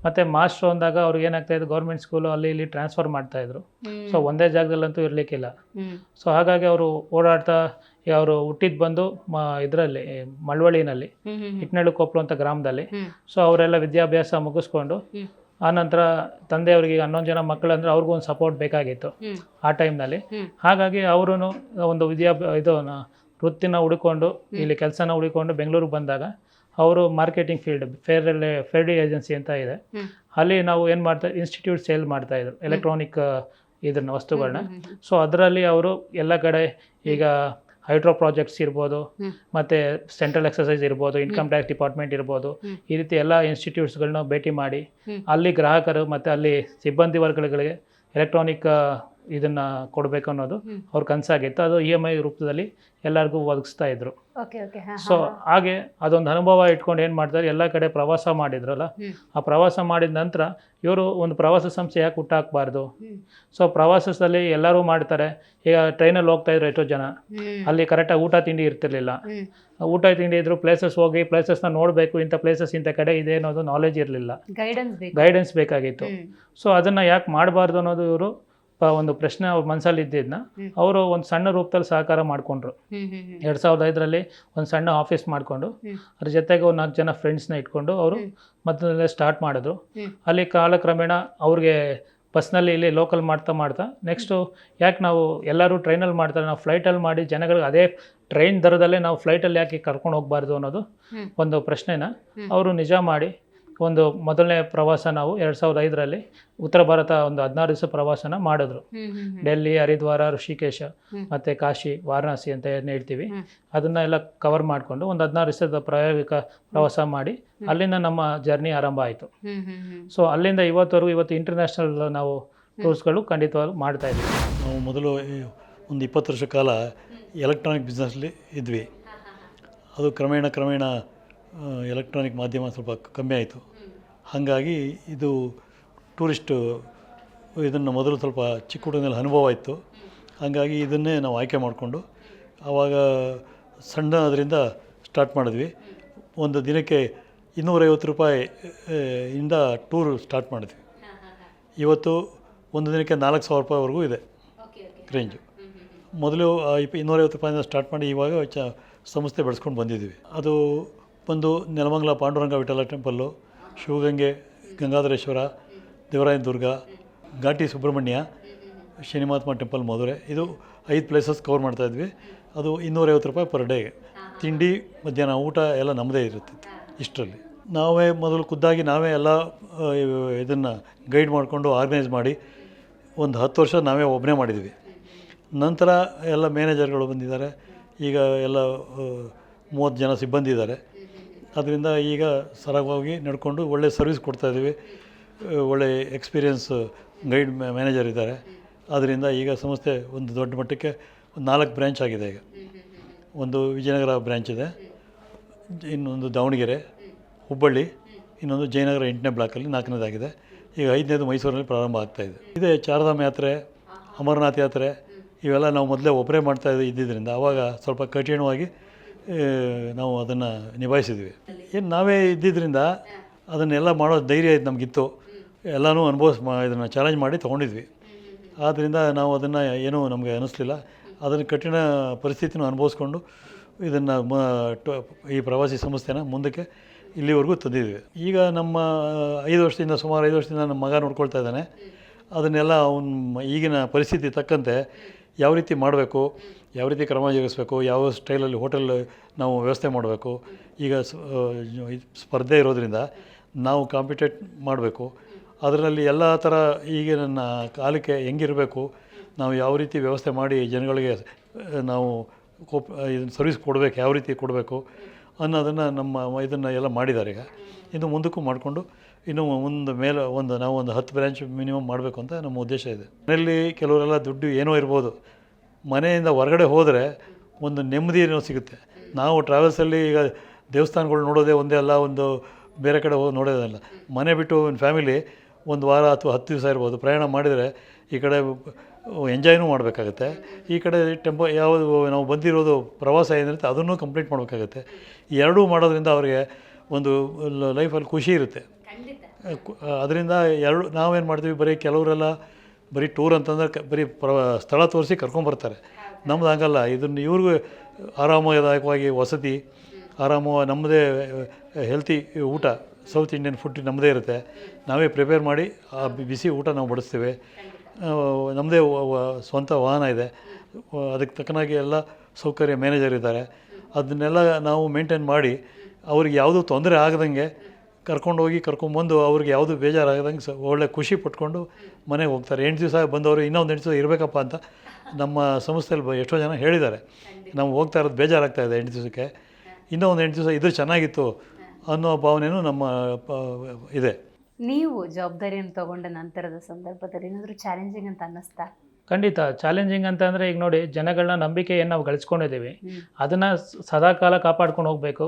ಮತ್ತು ಮಾಸ್ಟ್ರು ಅಂದಾಗ ಅವ್ರಿಗೆ ಏನಾಗ್ತಾಯಿತ್ತು, ಗೌರ್ಮೆಂಟ್ ಸ್ಕೂಲು ಅಲ್ಲಿ ಇಲ್ಲಿ ಟ್ರಾನ್ಸ್ಫರ್ ಮಾಡ್ತಾಯಿದ್ರು. ಸೊ ಒಂದೇ ಜಾಗದಲ್ಲಂತೂ ಇರಲಿಕ್ಕಿಲ್ಲ. ಸೊ ಹಾಗಾಗಿ ಅವರು ಓಡಾಡ್ತಾ, ಅವರು ಹುಟ್ಟಿದ್ದು ಬಂದು ಇದರಲ್ಲಿ ಮಳವಳ್ಳಿನಲ್ಲಿ, ಹಿಟ್ನಳ್ಳಿ ಕೊಪ್ಪಲು ಅಂತ ಗ್ರಾಮದಲ್ಲಿ. ಸೊ ಅವರೆಲ್ಲ ವಿದ್ಯಾಭ್ಯಾಸ ಮುಗಿಸ್ಕೊಂಡು ಆನಂತರ ತಂದೆಯವ್ರಿಗೆ 11 ಜನ ಮಕ್ಕಳು ಅಂದರೆ ಅವ್ರಿಗೂ ಒಂದು ಸಪೋರ್ಟ್ ಬೇಕಾಗಿತ್ತು ಆ ಟೈಮ್ನಲ್ಲಿ. ಹಾಗಾಗಿ ಅವರು ಒಂದು ವೃತ್ತಿನ ಹುಡುಕೊಂಡು, ಇಲ್ಲಿ ಕೆಲಸನ ಹುಡುಕೊಂಡು ಬೆಂಗಳೂರಿಗೆ ಬಂದಾಗ ಅವರು ಮಾರ್ಕೆಟಿಂಗ್ ಫೀಲ್ಡ್, ಫೇರ್ಡಿ ಏಜೆನ್ಸಿ ಅಂತ ಇದೆ, ಅಲ್ಲಿ ನಾವು ಏನು ಮಾಡ್ತಾ ಇನ್ಸ್ಟಿಟ್ಯೂಟ್ ಸೇಲ್ ಮಾಡ್ತಾಯಿದ್ರು ಎಲೆಕ್ಟ್ರಾನಿಕ್ ಇದನ್ನ ವಸ್ತುಗಳನ್ನ. ಸೊ ಅದರಲ್ಲಿ ಅವರು ಎಲ್ಲ ಕಡೆ ಈಗ ಹೈಡ್ರೋ ಪ್ರಾಜೆಕ್ಟ್ಸ್ ಇರ್ಬೋದು, ಮತ್ತು ಸೆಂಟ್ರಲ್ ಎಕ್ಸಸೈಸ್ ಇರ್ಬೋದು, ಇನ್ಕಮ್ ಟ್ಯಾಕ್ಸ್ ಡಿಪಾರ್ಟ್ಮೆಂಟ್ ಇರ್ಬೋದು, ಈ ರೀತಿ ಎಲ್ಲ ಇನ್ಸ್ಟಿಟ್ಯೂಟ್ಸ್ಗಳನ್ನ ಭೇಟಿ ಮಾಡಿ ಅಲ್ಲಿ ಗ್ರಾಹಕರು ಮತ್ತು ಅಲ್ಲಿ ಸಿಬ್ಬಂದಿ ವರ್ಗಗಳಿಗೆ ಎಲೆಕ್ಟ್ರಾನಿಕ್ ಇದನ್ನು ಕೊಡಬೇಕು ಅನ್ನೋದು ಅವ್ರ ಕನಸಾಗಿತ್ತು. ಅದು EMI ರೂಪದಲ್ಲಿ ಎಲ್ಲರಿಗೂ ಒದಗಿಸ್ತಾ ಇದ್ರು. ಸೊ ಹಾಗೆ ಅದೊಂದು ಅನುಭವ ಇಟ್ಕೊಂಡು ಏನು ಮಾಡ್ತಾರೆ, ಎಲ್ಲ ಕಡೆ ಪ್ರವಾಸ ಮಾಡಿದ್ರಲ್ಲ, ಆ ಪ್ರವಾಸ ಮಾಡಿದ ನಂತರ ಇವರು ಒಂದು ಪ್ರವಾಸ ಸಂಸ್ಥೆ ಯಾಕೆ ಹುಟ್ಟಾಕಬಾರ್ದು? ಸೊ ಪ್ರವಾಸದಲ್ಲಿ ಎಲ್ಲರೂ ಮಾಡ್ತಾರೆ. ಈಗ ಟ್ರೈನಲ್ಲಿ ಹೋಗ್ತಾಯಿದ್ರು ಎಷ್ಟೋ ಜನ, ಅಲ್ಲಿ ಕರೆಕ್ಟಾಗಿ ಊಟ ತಿಂಡಿ ಇರ್ತಿರ್ಲಿಲ್ಲ. ಊಟ ತಿಂಡಿ ಇದ್ರು, ಪ್ಲೇಸಸ್ ಹೋಗಿ ಪ್ಲೇಸಸ್ನ ನೋಡಬೇಕು, ಇಂಥ ಪ್ಲೇಸಸ್ ಇಂಥ ಕಡೆ ಇದೆ ಅನ್ನೋದು ನಾಲೆಜ್ ಇರಲಿಲ್ಲ, ಗೈಡೆನ್ಸ್ ಬೇಕಾಗಿತ್ತು. ಸೊ ಅದನ್ನು ಯಾಕೆ ಮಾಡಬಾರ್ದು ಅನ್ನೋದು ಇವರು ಒಂದು ಪ್ರಶ್ನೆ ಅವ್ರ ಮನಸ್ಸಲ್ಲಿ ಇದ್ದಿದ್ದನ್ನ ಅವರು ಒಂದು ಸಣ್ಣ ರೂಪದಲ್ಲಿ ಸಹಕಾರ ಮಾಡಿಕೊಂಡ್ರು. 2005ರಲ್ಲಿ ಒಂದು ಸಣ್ಣ ಆಫೀಸ್ ಮಾಡಿಕೊಂಡು, ಅದ್ರ ಜೊತೆಗೆ ಒಂದು 4 ಜನ ಫ್ರೆಂಡ್ಸ್ನ ಇಟ್ಕೊಂಡು ಅವರು ಮೊದಲೇ ಸ್ಟಾರ್ಟ್ ಮಾಡಿದ್ರು. ಅಲ್ಲಿ ಕಾಲಕ್ರಮೇಣ ಅವ್ರಿಗೆ ಬಸ್ನಲ್ಲಿ ಇಲ್ಲಿ ಲೋಕಲ್ ಮಾಡ್ತಾ ನೆಕ್ಸ್ಟು ಯಾಕೆ ನಾವು ಎಲ್ಲರೂ ಟ್ರೈನಲ್ಲಿ ಮಾಡ್ತಾರೆ, ನಾವು ಫ್ಲೈಟಲ್ಲಿ ಮಾಡಿ ಜನಗಳಿಗೆ ಅದೇ ಟ್ರೈನ್ ದರದಲ್ಲೇ ನಾವು ಫ್ಲೈಟಲ್ಲಿ ಯಾಕೆ ಕರ್ಕೊಂಡು ಹೋಗಬಾರ್ದು ಅನ್ನೋದು ಒಂದು ಪ್ರಶ್ನೆನ ಅವರು ನಿಜ ಮಾಡಿ ಒಂದು ಮೊದಲನೇ ಪ್ರವಾಸ ನಾವು 2005ರಲ್ಲಿ ಉತ್ತರ ಭಾರತ ಒಂದು 16 ದಿವಸ ಪ್ರವಾಸನ ಮಾಡಿದ್ರು. ಡೆಲ್ಲಿ, ಹರಿದ್ವಾರ, ಋಷಿಕೇಶ ಮತ್ತು ಕಾಶಿ, ವಾರಣಾಸಿ ಅಂತ ಏನು ಹೇಳ್ತೀವಿ ಅದನ್ನ ಎಲ್ಲ ಕವರ್ ಮಾಡಿಕೊಂಡು ಒಂದು 16 ದಿವಸದ ಪ್ರಾಯೋಗಿಕ ಪ್ರವಾಸ ಮಾಡಿ ಅಲ್ಲಿಂದ ನಮ್ಮ ಜರ್ನಿ ಆರಂಭ ಆಯಿತು. ಸೊ ಅಲ್ಲಿಂದ ಇವತ್ತು ಇಂಟರ್ನ್ಯಾಷನಲ್ ನಾವು ಟೂರ್ಸ್ಗಳು ಖಂಡಿತವಾಗಿ ಮಾಡ್ತಾ ಇದ್ದೀವಿ. ನಾವು ಮೊದಲು ಒಂದು 20 ವರ್ಷ ಕಾಲ ಎಲೆಕ್ಟ್ರಾನಿಕ್ ಬಿಸ್ನೆಸ್ಲಿ ಇದ್ವಿ. ಅದು ಕ್ರಮೇಣ ಎಲೆಕ್ಟ್ರಾನಿಕ್ ಮಾಧ್ಯಮ ಸ್ವಲ್ಪ ಕಮ್ಮಿ ಆಯಿತು. ಹಾಗಾಗಿ ಇದು ಟೂರಿಸ್ಟು ಇದನ್ನು ಮೊದಲು ಸ್ವಲ್ಪ ಚಿಕ್ಕ ಹುಡುಗನಲ್ಲಿ ಅನುಭವ ಇತ್ತು. ಹಾಗಾಗಿ ಇದನ್ನೇ ನಾವು ಆಯ್ಕೆ ಮಾಡಿಕೊಂಡು ಆವಾಗ ಸಣ್ಣ ಅದರಿಂದ ಸ್ಟಾರ್ಟ್ ಮಾಡಿದ್ವಿ. ಒಂದು ದಿನಕ್ಕೆ 250 ರೂಪಾಯಿ ಇಂದ ಟೂರು ಸ್ಟಾರ್ಟ್ ಮಾಡಿದ್ವಿ. ಇವತ್ತು ಒಂದು ದಿನಕ್ಕೆ 4,000 ರೂಪಾಯಿವರೆಗೂ ಇದೆ ರೇಂಜು. ಮೊದಲು 250 ರೂಪಾಯಿಂದ ಸ್ಟಾರ್ಟ್ ಮಾಡಿ ಇವಾಗ ಸಂಸ್ಥೆ ಬೆಳೆಸ್ಕೊಂಡು ಬಂದಿದ್ದೀವಿ. ಅದು ಬಂದು ನೆಲಮಂಗಲ ಪಾಂಡುರಂಗ ವಿಠಲ ಟೆಂಪಲ್ಲು, ಶಿವಗಂಗೆ, ಗಂಗಾಧರೇಶ್ವರ, ದೇವರಾಯನ ದುರ್ಗ, ಘಾಟಿ ಸುಬ್ರಹ್ಮಣ್ಯ, ಶನಿಮಹಾತ್ಮ ಟೆಂಪಲ್, ಮಧುರೆ, ಇದು 5 ಪ್ಲೇಸಸ್ ಕವರ್ ಮಾಡ್ತಾಯಿದ್ವಿ. ಅದು 250 ರೂಪಾಯಿ ಪರ್ ಡೇಗೆ. ತಿಂಡಿ, ಮಧ್ಯಾಹ್ನ ಊಟ ಎಲ್ಲ ನಮ್ಮದೇ ಇರುತ್ತೆ. ಇಷ್ಟರಲ್ಲಿ ನಾವೇ ಮೊದಲು ಖುದ್ದಾಗಿ ನಾವೇ ಎಲ್ಲ ಇದನ್ನು ಗೈಡ್ ಮಾಡಿಕೊಂಡು ಆರ್ಗನೈಸ್ ಮಾಡಿ ಒಂದು 10 ವರ್ಷ ನಾವೇ ಒಬ್ಬನೇ ಮಾಡಿದ್ವಿ. ನಂತರ ಎಲ್ಲ ಮ್ಯಾನೇಜರ್ಗಳು ಬಂದಿದ್ದಾರೆ. ಈಗ ಎಲ್ಲ 30 ಜನ ಸಿಬ್ಬಂದಿ ಇದ್ದಾರೆ. ಅದರಿಂದ ಈಗ ಸರಾಗವಾಗಿ ನಡ್ಕೊಂಡು ಒಳ್ಳೆ ಸರ್ವಿಸ್ ಕೊಡ್ತಾಯಿದ್ದೀವಿ. ಒಳ್ಳೆ ಎಕ್ಸ್ಪೀರಿಯನ್ಸ್ ಗೈಡ್ ಮ್ಯಾನೇಜರ್ ಇದ್ದಾರೆ. ಆದ್ದರಿಂದ ಈಗ ಸಂಸ್ಥೆ ಒಂದು ದೊಡ್ಡ ಮಟ್ಟಕ್ಕೆ ಒಂದು 4 ಬ್ರ್ಯಾಂಚ್ ಆಗಿದೆ. ಈಗ ಒಂದು ವಿಜಯನಗರ ಬ್ರ್ಯಾಂಚ್ ಇದೆ, ಇನ್ನೊಂದು ದಾವಣಗೆರೆ, ಹುಬ್ಬಳ್ಳಿ, ಇನ್ನೊಂದು ಜಯನಗರ 8ನೇ ಬ್ಲಾಕಲ್ಲಿ 4ನೇದಾಗಿದೆ. ಈಗ 5ನೇದು ಮೈಸೂರಲ್ಲಿ ಪ್ರಾರಂಭ ಆಗ್ತಾಯಿದೆ. ಇದೇ ಚಾರ್ಧಾಮ್ ಯಾತ್ರೆ, ಅಮರನಾಥ್ ಯಾತ್ರೆ ಇವೆಲ್ಲ ನಾವು ಮೊದಲೇ ಒಬ್ಬರೇ ಮಾಡ್ತಾ ಇದ್ದಿದ್ದರಿಂದ ಆವಾಗ ಸ್ವಲ್ಪ ಕಠಿಣವಾಗಿ ನಾವು ಅದನ್ನು ನಿಭಾಯಿಸಿದ್ವಿ. ಏನು ನಾವೇ ಇದ್ದಿದ್ದರಿಂದ ಅದನ್ನೆಲ್ಲ ಮಾಡೋ ಧೈರ್ಯ ನಮಗಿತ್ತು. ಎಲ್ಲನೂ ಇದನ್ನು ಚಾಲೆಂಜ್ ಮಾಡಿ ತೊಗೊಂಡಿದ್ವಿ. ಆದ್ದರಿಂದ ನಾವು ಅದನ್ನು ಏನೂ ನಮಗೆ ಅನ್ನಿಸ್ಲಿಲ್ಲ. ಅದನ್ನು ಕಠಿಣ ಪರಿಸ್ಥಿತಿನೂ ಅನುಭವಿಸ್ಕೊಂಡು ಇದನ್ನು ಈ ಪ್ರವಾಸಿ ಸಂಸ್ಥೆನ ಮುಂದಕ್ಕೆ ಇಲ್ಲಿವರೆಗೂ ತಂದಿದ್ವಿ. ಈಗ ನಮ್ಮ 5 ವರ್ಷದಿಂದ ಸುಮಾರು 5 ವರ್ಷದಿಂದ ನಮ್ಮ ಮಗ ನೋಡ್ಕೊಳ್ತಾ ಇದ್ದಾನೆ. ಅದನ್ನೆಲ್ಲ ಈಗಿನ ಪರಿಸ್ಥಿತಿ ತಕ್ಕಂತೆ ಯಾವ ರೀತಿ ಮಾಡಬೇಕು, ಯಾವ ರೀತಿ ಕ್ರಮ ಜರುಗಿಸ್ಬೇಕು, ಯಾವ ಸ್ಟೈಲಲ್ಲಿ ಹೋಟೆಲ್ ನಾವು ವ್ಯವಸ್ಥೆ ಮಾಡಬೇಕು. ಈಗ ಸ್ಪರ್ಧೆ ಇರೋದರಿಂದ ನಾವು ಕಾಂಪಿಟೇಟ್ ಮಾಡಬೇಕು. ಅದರಲ್ಲಿ ಎಲ್ಲ ಥರ ಈಗಿನ ಕಾಲಕ್ಕೆ ಹೆಂಗಿರಬೇಕು, ನಾವು ಯಾವ ರೀತಿ ವ್ಯವಸ್ಥೆ ಮಾಡಿ ಜನಗಳಿಗೆ ನಾವು ಇದನ್ನು ಸರ್ವಿಸ್ ಕೊಡಬೇಕು, ಯಾವ ರೀತಿ ಕೊಡಬೇಕು ಅನ್ನೋದನ್ನು ಇದನ್ನು ಎಲ್ಲ ಮಾಡಿದ್ದಾರೆ. ಈಗ ಇನ್ನು ಮುಂದಕ್ಕೂ ಮಾಡಿಕೊಂಡು ಇನ್ನು ನಾವು ಒಂದು 10 ಬ್ರ್ಯಾಂಚ್ ಮಿನಿಮಮ್ ಮಾಡಬೇಕು ಅಂತ ನಮ್ಮ ಉದ್ದೇಶ ಇದೆ. ಮನೆಯಲ್ಲಿ ಕೆಲವರೆಲ್ಲ ದುಡ್ಡು ಏನೋ ಇರ್ಬೋದು, ಮನೆಯಿಂದ ಹೊರಗಡೆ ಹೋದರೆ ಒಂದು ನೆಮ್ಮದಿ ಏನೋ ಸಿಗುತ್ತೆ. ನಾವು ಟ್ರಾವೆಲ್ಸಲ್ಲಿ ಈಗ ದೇವಸ್ಥಾನಗಳು ನೋಡೋದೇ ಒಂದೇ ಅಲ್ಲ, ಒಂದು ಬೇರೆ ಕಡೆ ಹೋಗಿ ನೋಡೋದಲ್ಲ. ಮನೆ ಬಿಟ್ಟು ಒಂದು ಫ್ಯಾಮಿಲಿ ಒಂದು ವಾರ ಅಥವಾ 10 ದಿವಸ ಇರ್ಬೋದು ಪ್ರಯಾಣ ಮಾಡಿದರೆ ಈ ಕಡೆ ಎಂಜಾಯ್ನೂ ಮಾಡಬೇಕಾಗತ್ತೆ, ಈ ಕಡೆ ಯಾವುದು ನಾವು ಬಂದಿರೋದು ಪ್ರವಾಸ ಏನಿರುತ್ತೆ ಅದನ್ನು ಕಂಪ್ಲೀಟ್ ಮಾಡಬೇಕಾಗತ್ತೆ. ಎರಡೂ ಮಾಡೋದ್ರಿಂದ ಅವರಿಗೆ ಒಂದು ಲೈಫಲ್ಲಿ ಖುಷಿ ಇರುತ್ತೆ. ಅದರಿಂದ ನಾವೇನು ಮಾಡ್ತೀವಿ, ಕೆಲವರೆಲ್ಲ ಬರೀ ಟೂರ್ ಅಂತಂದರೆ ಬರೀ ಸ್ಥಳ ತೋರಿಸಿ ಕರ್ಕೊಂಬರ್ತಾರೆ. ನಮ್ದು ಹಂಗಲ್ಲ. ಇದನ್ನು ಇವ್ರಿಗೂ ಆರಾಮದಾಯಕವಾಗಿ ವಸತಿ, ನಮ್ಮದೇ ಹೆಲ್ತಿ ಊಟ, ಸೌತ್ ಇಂಡಿಯನ್ ಫುಡ್ ನಮ್ಮದೇ ಇರುತ್ತೆ. ನಾವೇ ಪ್ರಿಪೇರ್ ಮಾಡಿ ಆ ಬಿಸಿ ಊಟ ನಾವು ಬಡಿಸ್ತೇವೆ. ನಮ್ಮದೇ ಸ್ವಂತ ವಾಹನ ಇದೆ, ಅದಕ್ಕೆ ತಕ್ಕನಾಗಿ ಎಲ್ಲ ಸೌಕರ್ಯ ಮ್ಯಾನೇಜರ್ ಇದ್ದಾರೆ. ಅದನ್ನೆಲ್ಲ ನಾವು ಮೇಂಟೈನ್ ಮಾಡಿ ಅವ್ರಿಗೆ ಯಾವುದೂ ತೊಂದರೆ ಆಗದಂಗೆ ಕರ್ಕೊಂಬಂದು ಅವ್ರಿಗೆ ಯಾವುದು ಬೇಜಾರಾಗದಂಗೆ ಒಳ್ಳೆ ಖುಷಿ ಪಟ್ಕೊಂಡು ಮನೆಗೆ ಹೋಗ್ತಾರೆ. 8 ದಿವಸ ಬಂದವರು ಇನ್ನೊಂದು 8 ದಿವಸ ಇರಬೇಕಪ್ಪ ಅಂತ ನಮ್ಮ ಸಂಸ್ಥೆಯಲ್ಲಿ ಎಷ್ಟೋ ಜನ ಹೇಳಿದ್ದಾರೆ. ನಾವು ಹೋಗ್ತಾ ಇರೋದು ಬೇಜಾರಾಗ್ತಾಯಿದೆ 8 ದಿವಸಕ್ಕೆ, ಇನ್ನೂ ಒಂದು 8 ದಿವಸ ಇದ್ರೆ ಚೆನ್ನಾಗಿತ್ತು ಅನ್ನೋ ಭಾವನೆಯೂ ನಮ್ಮ ಇದೆ. ನೀವು ಜವಾಬ್ದಾರಿಯನ್ನು ತಗೊಂಡ ನಂತರದ ಸಂದರ್ಭದಲ್ಲಿ ಏನಾದರೂ ಚಾಲೆಂಜಿಂಗ್ ಅಂತ ಅನ್ನಿಸ್ತಾ? ಖಂಡಿತ ಚಾಲೆಂಜಿಂಗ್ ಅಂತ ಅಂದರೆ, ಈಗ ನೋಡಿ, ಜನಗಳನ್ನ ನಂಬಿಕೆಯನ್ನು ನಾವು ಗಳಿಸ್ಕೊಂಡಿದ್ದೀವಿ, ಅದನ್ನು ಸದಾಕಾಲ ಕಾಪಾಡ್ಕೊಂಡು ಹೋಗಬೇಕು.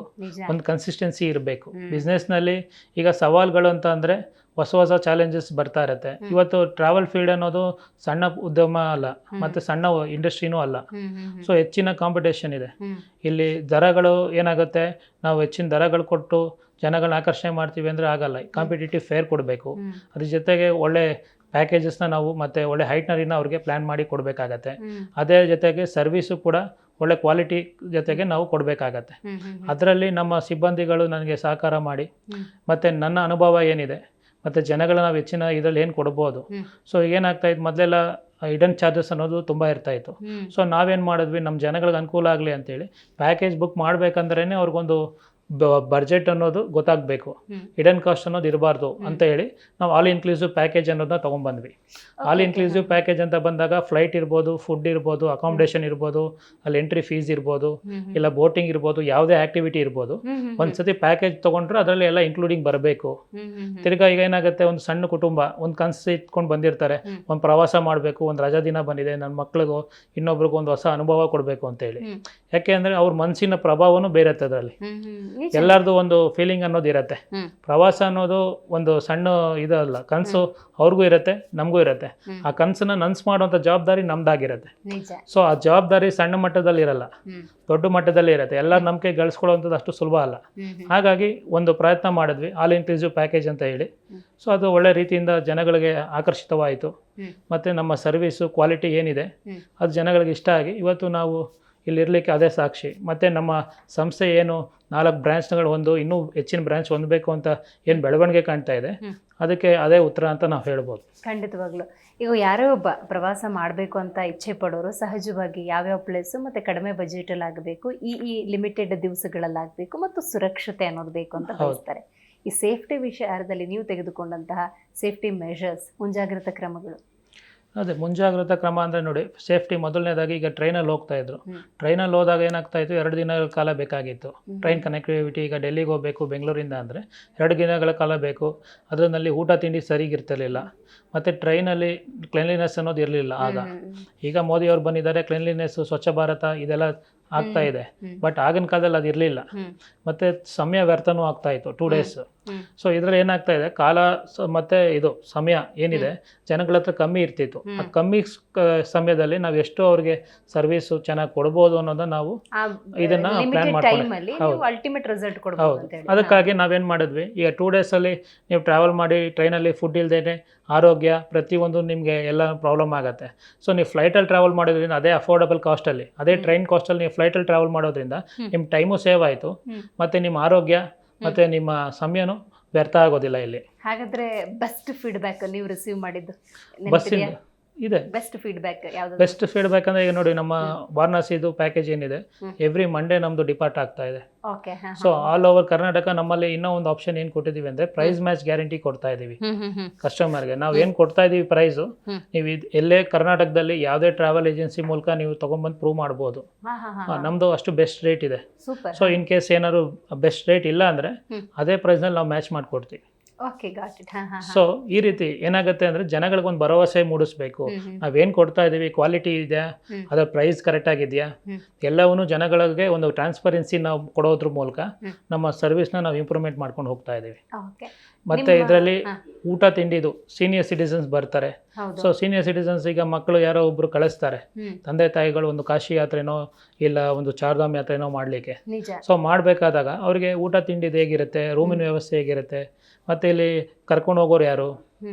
ಒಂದು ಕನ್ಸಿಸ್ಟೆನ್ಸಿ ಇರಬೇಕು. ಬಿಸ್ನೆಸ್ನಲ್ಲಿ ಈಗ ಸವಾಲುಗಳು ಅಂತ ಅಂದರೆ ಹೊಸ ಚಾಲೆಂಜಸ್ ಬರ್ತಾ ಇರುತ್ತೆ. ಇವತ್ತು ಟ್ರಾವೆಲ್ ಫೀಲ್ಡ್ ಅನ್ನೋದು ಸಣ್ಣ ಉದ್ಯಮ ಅಲ್ಲ, ಮತ್ತು ಸಣ್ಣ ಇಂಡಸ್ಟ್ರಿನೂ ಅಲ್ಲ. ಸೊ ಹೆಚ್ಚಿನ ಕಾಂಪಿಟೇಷನ್ ಇದೆ. ಇಲ್ಲಿ ದರಗಳು ಏನಾಗುತ್ತೆ, ನಾವು ಹೆಚ್ಚಿನ ದರಗಳು ಕೊಟ್ಟು ಜನಗಳನ್ನ ಆಕರ್ಷಣೆ ಮಾಡ್ತೀವಿ ಅಂದರೆ ಆಗಲ್ಲ. ಕಾಂಪಿಟೇಟಿವ್ ಫೇರ್ ಕೊಡಬೇಕು. ಅದ್ರ ಜೊತೆಗೆ ಒಳ್ಳೆ ಪ್ಯಾಕೇಜಸ್ನ ನಾವು ಮತ್ತು ಒಳ್ಳೆ ಹೈಟ್ನರಿನ ಅವ್ರಿಗೆ ಪ್ಲ್ಯಾನ್ ಮಾಡಿ ಕೊಡಬೇಕಾಗತ್ತೆ. ಅದೇ ಜೊತೆಗೆ ಸರ್ವಿಸು ಕೂಡ ಒಳ್ಳೆ ಕ್ವಾಲಿಟಿ ಜೊತೆಗೆ ನಾವು ಕೊಡಬೇಕಾಗತ್ತೆ. ಅದರಲ್ಲಿ ನಮ್ಮ ಸಿಬ್ಬಂದಿಗಳು ನನಗೆ ಸಹಕಾರ ಮಾಡಿ, ಮತ್ತು ನನ್ನ ಅನುಭವ ಏನಿದೆ ಮತ್ತು ಜನಗಳ ನಾವು ಹೆಚ್ಚಿನ ಇದರಲ್ಲಿ ಏನು ಕೊಡ್ಬೋದು. ಸೊ ಏನಾಗ್ತಾ ಇತ್ತು, ಮೊದಲೆಲ್ಲ ಹಿಡನ್ ಚಾರ್ಜಸ್ ಅನ್ನೋದು ತುಂಬ ಇರ್ತಾಯಿತ್ತು. ಸೊ ನಾವೇನು ಮಾಡಿದ್ವಿ, ನಮ್ಮ ಜನಗಳಿಗೆ ಅನುಕೂಲ ಆಗಲಿ ಅಂತೇಳಿ ಪ್ಯಾಕೇಜ್ ಬುಕ್ ಮಾಡಬೇಕಂದ್ರೇ ಅವ್ರಿಗೊಂದು ಬಡ್ಜೆಟ್ ಅನ್ನೋದು ಗೊತ್ತಾಗಬೇಕು, ಹಿಡನ್ ಕಾಸ್ಟ್ ಅನ್ನೋದು ಇರಬಾರ್ದು ಅಂತ ಹೇಳಿ ನಾವು ಆಲ್ ಇನ್ಕ್ಲೂಸಿವ್ ಪ್ಯಾಕೇಜ್ ಅನ್ನೋದನ್ನ ತೊಗೊಂಡ್ಬಂದ್ವಿ. ಆಲ್ ಇನ್ಕ್ಲೂಸಿವ್ ಪ್ಯಾಕೇಜ್ ಅಂತ ಬಂದಾಗ ಫ್ಲೈಟ್ ಇರ್ಬೋದು, ಫುಡ್ ಇರ್ಬೋದು, ಅಕಾಮಿಡೇಷನ್ ಇರ್ಬೋದು, ಅಲ್ಲಿ ಎಂಟ್ರಿ ಫೀಸ್ ಇರ್ಬೋದು, ಇಲ್ಲ ಬೋಟಿಂಗ್ ಇರ್ಬೋದು, ಯಾವುದೇ ಆಕ್ಟಿವಿಟಿ ಇರ್ಬೋದು. ಒಂದ್ಸತಿ ಪ್ಯಾಕೇಜ್ ತೊಗೊಂಡ್ರೆ ಅದರಲ್ಲಿ ಎಲ್ಲ ಇನ್ಕ್ಲೂಡಿಂಗ್ ಬರಬೇಕು. ತಿರ್ಗಾ ಈಗ ಏನಾಗುತ್ತೆ, ಒಂದು ಸಣ್ಣ ಕುಟುಂಬ ಒಂದು ಕನಸು ಇಟ್ಕೊಂಡು ಬಂದಿರ್ತಾರೆ, ಒಂದು ಪ್ರವಾಸ ಮಾಡಬೇಕು, ಒಂದು ರಜಾ ದಿನ ಬಂದಿದೆ, ನನ್ನ ಮಕ್ಳಿಗೂ ಇನ್ನೊಬ್ರಿಗೂ ಒಂದು ಹೊಸ ಅನುಭವ ಕೊಡಬೇಕು ಅಂತೇಳಿ. ಯಾಕೆ ಅಂದರೆ ಅವ್ರ ಮನಸ್ಸಿನ ಪ್ರಭಾವನೂ ಬೇರೆ ಇರುತ್ತೆ ಅದರಲ್ಲಿ. ಎಲ್ಲರದು ಒಂದು ಫೀಲಿಂಗ್ ಅನ್ನೋದು ಇರುತ್ತೆ. ಪ್ರವಾಸ ಅನ್ನೋದು ಒಂದು ಸಣ್ಣ ಇದಲ್ಲ, ಕನಸು ಅವ್ರಿಗೂ ಇರುತ್ತೆ, ನಮಗೂ ಇರುತ್ತೆ. ಆ ಕನಸನ್ನ ನನ್ಸು ಮಾಡುವಂಥ ಜವಾಬ್ದಾರಿ ನಮ್ದಾಗಿರುತ್ತೆ. ಸೊ ಆ ಜವಾಬ್ದಾರಿ ಸಣ್ಣ ಮಟ್ಟದಲ್ಲಿ ಇರಲ್ಲ, ದೊಡ್ಡ ಮಟ್ಟದಲ್ಲಿ ಇರುತ್ತೆ. ಎಲ್ಲರ ನಂಬಿಕೆ ಗಳಿಸ್ಕೊಳ್ಳುವಂಥದ್ದು ಅಷ್ಟು ಸುಲಭ ಅಲ್ಲ. ಹಾಗಾಗಿ ಒಂದು ಪ್ರಯತ್ನ ಮಾಡಿದ್ವಿ, ಆಲ್ ಇನ್ಕ್ಲೂಸಿವ್ ಪ್ಯಾಕೇಜ್ ಅಂತ ಹೇಳಿ. ಸೊ ಅದು ಒಳ್ಳೆ ರೀತಿಯಿಂದ ಜನಗಳಿಗೆ ಆಕರ್ಷಿತವಾಯಿತು. ಮತ್ತು ನಮ್ಮ ಸರ್ವಿಸು ಕ್ವಾಲಿಟಿ ಏನಿದೆ ಅದು ಜನಗಳಿಗೆ ಇಷ್ಟ ಆಗಿ ಇವತ್ತು ನಾವು ಇಲ್ಲಿರಲಿಕ್ಕೆ ಅದೇ ಸಾಕ್ಷಿ. ಮತ್ತು ನಮ್ಮ ಸಂಸ್ಥೆ ಏನು 4 ಬ್ರ್ಯಾಂಚ್ಗಳು ಇನ್ನೂ ಹೆಚ್ಚಿನ ಬ್ರ್ಯಾಂಚ್ ಹೊಂದಬೇಕು ಅಂತ ಏನು ಬೆಳವಣಿಗೆ ಕಾಣ್ತಾ ಇದೆ, ಅದಕ್ಕೆ ಅದೇ ಉತ್ತರ ಅಂತ ನಾವು ಹೇಳ್ಬೋದು. ಖಂಡಿತವಾಗ್ಲೂ. ಈಗ ಯಾರೋ ಒಬ್ಬ ಪ್ರವಾಸ ಮಾಡಬೇಕು ಅಂತ ಇಚ್ಛೆ ಪಡೋರು ಸಹಜವಾಗಿ ಯಾವ್ಯಾವ ಪ್ಲೇಸು ಮತ್ತು ಕಡಿಮೆ ಬಜೆಟಲ್ಲಿ ಆಗಬೇಕು, ಈ ಲಿಮಿಟೆಡ್ ದಿವಸಗಳಲ್ಲಿ ಆಗಬೇಕು ಮತ್ತು ಸುರಕ್ಷತೆ ಅನ್ನೋದು ಬೇಕು ಅಂತ ಬಯಸ್ತಾರೆ. ಈ ಸೇಫ್ಟಿ ವಿಚಾರದಲ್ಲಿ ನೀವು ತೆಗೆದುಕೊಂಡಂತಹ ಸೇಫ್ಟಿ ಮೆಷರ್ಸ್, ಮುಂಜಾಗ್ರತಾ ಕ್ರಮಗಳು? ಅದೇ ಮುಂಜಾಗ್ರತಾ ಕ್ರಮ ಅಂದರೆ ನೋಡಿ, ಸೇಫ್ಟಿ ಮೊದಲನೇದಾಗಿ ಈಗ ಟ್ರೈನಲ್ಲಿ ಹೋಗ್ತಾಯಿದ್ರು. ಟ್ರೈನಲ್ಲಿ ಹೋದಾಗ ಏನಾಗ್ತಾಯಿತ್ತು, 2 ದಿನಗಳ ಕಾಲ ಬೇಕಾಗಿತ್ತು ಟ್ರೈನ್ ಕನೆಕ್ಟಿವಿಟಿ. ಈಗ ಡೆಲ್ಲಿಗೆ ಹೋಗಬೇಕು ಬೆಂಗಳೂರಿಂದ ಅಂದರೆ 2 ದಿನಗಳ ಕಾಲ ಬೇಕು. ಅದರಲ್ಲಿ ಊಟ ತಿಂಡಿ ಸರಿಗಿರ್ತಿರ್ಲಿಲ್ಲ. ಮತ್ತು ಟ್ರೈನಲ್ಲಿ ಕ್ಲೀನ್ಲಿನೆಸ್ ಅನ್ನೋದು ಇರಲಿಲ್ಲ ಆಗ. ಈಗ ಮೋದಿಯವ್ರು ಬಂದಿದ್ದಾರೆ, ಕ್ಲೀನ್ಲಿನೆಸ್, ಸ್ವಚ್ಛ ಭಾರತ ಇದೆಲ್ಲ ಆಗ್ತಾ ಇದೆ. ಬಟ್ ಆಗಿನ ಕಾಲದಲ್ಲಿ ಅದು ಇರಲಿಲ್ಲ. ಮತ್ತು ಸಮಯ ವ್ಯರ್ಥನೂ ಆಗ್ತಾ ಇತ್ತು 2 days. ಸೊ ಇದರಲ್ಲಿ ಏನಾಗ್ತಾ ಇದೆ, ಕಾಲ ಮತ್ತು ಇದು ಸಮಯ ಏನಿದೆ ಜನಗಳ ಹತ್ರ ಕಮ್ಮಿ ಇರ್ತಿತ್ತು. ಆ ಕಮ್ಮಿ ಸಮಯದಲ್ಲಿ ನಾವು ಎಷ್ಟು ಅವ್ರಿಗೆ ಸರ್ವಿಸು ಚೆನ್ನಾಗಿ ಕೊಡ್ಬೋದು ಅನ್ನೋದನ್ನ ನಾವು ಇದನ್ನ ಪ್ಲಾನ್ ಮಾಡ್ಕೊಂಡು, ಹೌದು, ಅದಕ್ಕಾಗಿ ನಾವೇನು ಮಾಡಿದ್ವಿ, ಈಗ 2 days ನೀವು ಟ್ರಾವೆಲ್ ಮಾಡಿ ಟ್ರೈನಲ್ಲಿ ಫುಡ್ ಇಲ್ದೇನೆ ಆರೋಗ್ಯ ಪ್ರತಿಯೊಂದು ನಿಮಗೆ ಎಲ್ಲ ಪ್ರಾಬ್ಲಮ್ ಆಗುತ್ತೆ. ಸೊ ನೀವು ಫ್ಲೈಟಲ್ಲಿ ಟ್ರಾವೆಲ್ ಮಾಡೋದ್ರಿಂದ ಅದೇ ಅಫೋರ್ಡಬಲ್ ಕಾಸ್ಟಲ್ಲಿ, ಅದೇ ಟ್ರೈನ್ ಕಾಸ್ಟಲ್ಲಿ ನೀವು ಫ್ಲೈಟಲ್ಲಿ ಟ್ರಾವೆಲ್ ಮಾಡೋದ್ರಿಂದ ನಿಮ್ಮ ಟೈಮು ಸೇವ್ ಆಯಿತು, ಮತ್ತು ನಿಮ್ಮ ಆರೋಗ್ಯ ಮತ್ತು ನಿಮ್ಮ ಸಮಯನೂ ವ್ಯರ್ಥ ಆಗೋದಿಲ್ಲ ಇಲ್ಲಿ. ಹಾಗಾದರೆ ಬೆಸ್ಟ್ ಫೀಡ್ಬ್ಯಾಕ್ ನೀವು ರಿಸೀವ್ ಮಾಡಿದ್ದು ಬಸ್ಸಿಂದ ಇದೆ. ಬೆಸ್ಟ್ ಫೀಡ್ಬ್ಯಾಕ್ ಯಾವುದು? ಬೆಸ್ಟ್ ಫೀಡ್ಬ್ಯಾಕ್ ಅಂದರೆ ಈಗ ನೋಡಿ, ನಮ್ಮ ವಾರಣಾಸಿದು ಪ್ಯಾಕೇಜ್ ಏನಿದೆ, ಎವ್ರಿ ಮಂಡೇ ನಮ್ಮದು ಡಿಪಾರ್ಟ್ ಆಗ್ತಾ ಇದೆ. ಸೊ ಆಲ್ ಓವರ್ ಕರ್ನಾಟಕ ನಮ್ಮಲ್ಲಿ ಇನ್ನೂ ಒಂದು ಆಪ್ಷನ್ ಏನು ಕೊಟ್ಟಿದ್ದೀವಿ ಅಂದರೆ ಪ್ರೈಸ್ ಮ್ಯಾಚ್ ಗ್ಯಾರಂಟಿ ಕೊಡ್ತಾ ಇದ್ದೀವಿ ಕಸ್ಟಮರ್ಗೆ. ನಾವು ಏನು ಕೊಡ್ತಾ ಇದ್ದೀವಿ ಪ್ರೈಸು, ನೀವು ಎಲ್ಲೇ ಕರ್ನಾಟಕದಲ್ಲಿ ಯಾವುದೇ ಟ್ರಾವೆಲ್ ಏಜೆನ್ಸಿ ಮೂಲಕ ನೀವು ತೊಗೊಂಬಂದು ಪ್ರೂವ್ ಮಾಡ್ಬೋದು. ನಮ್ಮದು ಅಷ್ಟು ಬೆಸ್ಟ್ ರೇಟ್ ಇದೆ. ಸೊ ಇನ್ ಕೇಸ್ ಏನಾದ್ರು ಬೆಸ್ಟ್ ರೇಟ್ ಇಲ್ಲ ಅಂದರೆ ಅದೇ ಪ್ರೈಸ್ನಲ್ಲಿ ನಾವು ಮ್ಯಾಚ್ ಮಾಡಿಕೊಡ್ತೀವಿ. ಸೊ ಈ ರೀತಿ ಏನಾಗುತ್ತೆ ಅಂದರೆ ಜನಗಳಿಗೊಂದು ಭರವಸೆ ಮೂಡಿಸ್ಬೇಕು. ನಾವೇನು ಕೊಡ್ತಾ ಇದ್ದೀವಿ ಕ್ವಾಲಿಟಿ ಇದೆಯಾ, ಅದರ ಪ್ರೈಸ್ ಕರೆಕ್ಟ್ ಆಗಿದೆಯಾ, ಎಲ್ಲವನ್ನೂ ಜನಗಳಿಗೆ ಒಂದು ಟ್ರಾನ್ಸ್ಪರೆನ್ಸಿ ನಾವು ಕೊಡೋದ್ರ ಮೂಲಕ ನಮ್ಮ ಸರ್ವಿಸ್ನ ನಾವು ಇಂಪ್ರೂವ್ಮೆಂಟ್ ಮಾಡ್ಕೊಂಡು ಹೋಗ್ತಾ ಇದ್ದೀವಿ. ಮತ್ತು ಇದರಲ್ಲಿ ಊಟ ತಿಂಡಿದು ಸೀನಿಯರ್ ಸಿಟಿಸನ್ಸ್ ಬರ್ತಾರೆ. ಸೊ ಸೀನಿಯರ್ ಸಿಟಿಸನ್ಸ್ ಈಗ ಮಕ್ಕಳು ಯಾರೋ ಒಬ್ರು ಕಳಿಸ್ತಾರೆ, ತಂದೆ ತಾಯಿಗಳು ಒಂದು ಕಾಶಿ ಯಾತ್ರೆನೋ ಇಲ್ಲ ಒಂದು ಚಾರ್ಧಾಮ್ ಯಾತ್ರೆನೋ ಮಾಡಲಿಕ್ಕೆ. ಸೊ ಮಾಡಬೇಕಾದಾಗ ಅವ್ರಿಗೆ ಊಟ ತಿಂಡಿದು ಹೇಗಿರುತ್ತೆ, ರೂಮಿನ ವ್ಯವಸ್ಥೆ ಹೇಗಿರುತ್ತೆ, ಮತ್ತು ಇಲ್ಲಿ ಕರ್ಕೊಂಡು ಹೋಗೋರು ಯಾರು,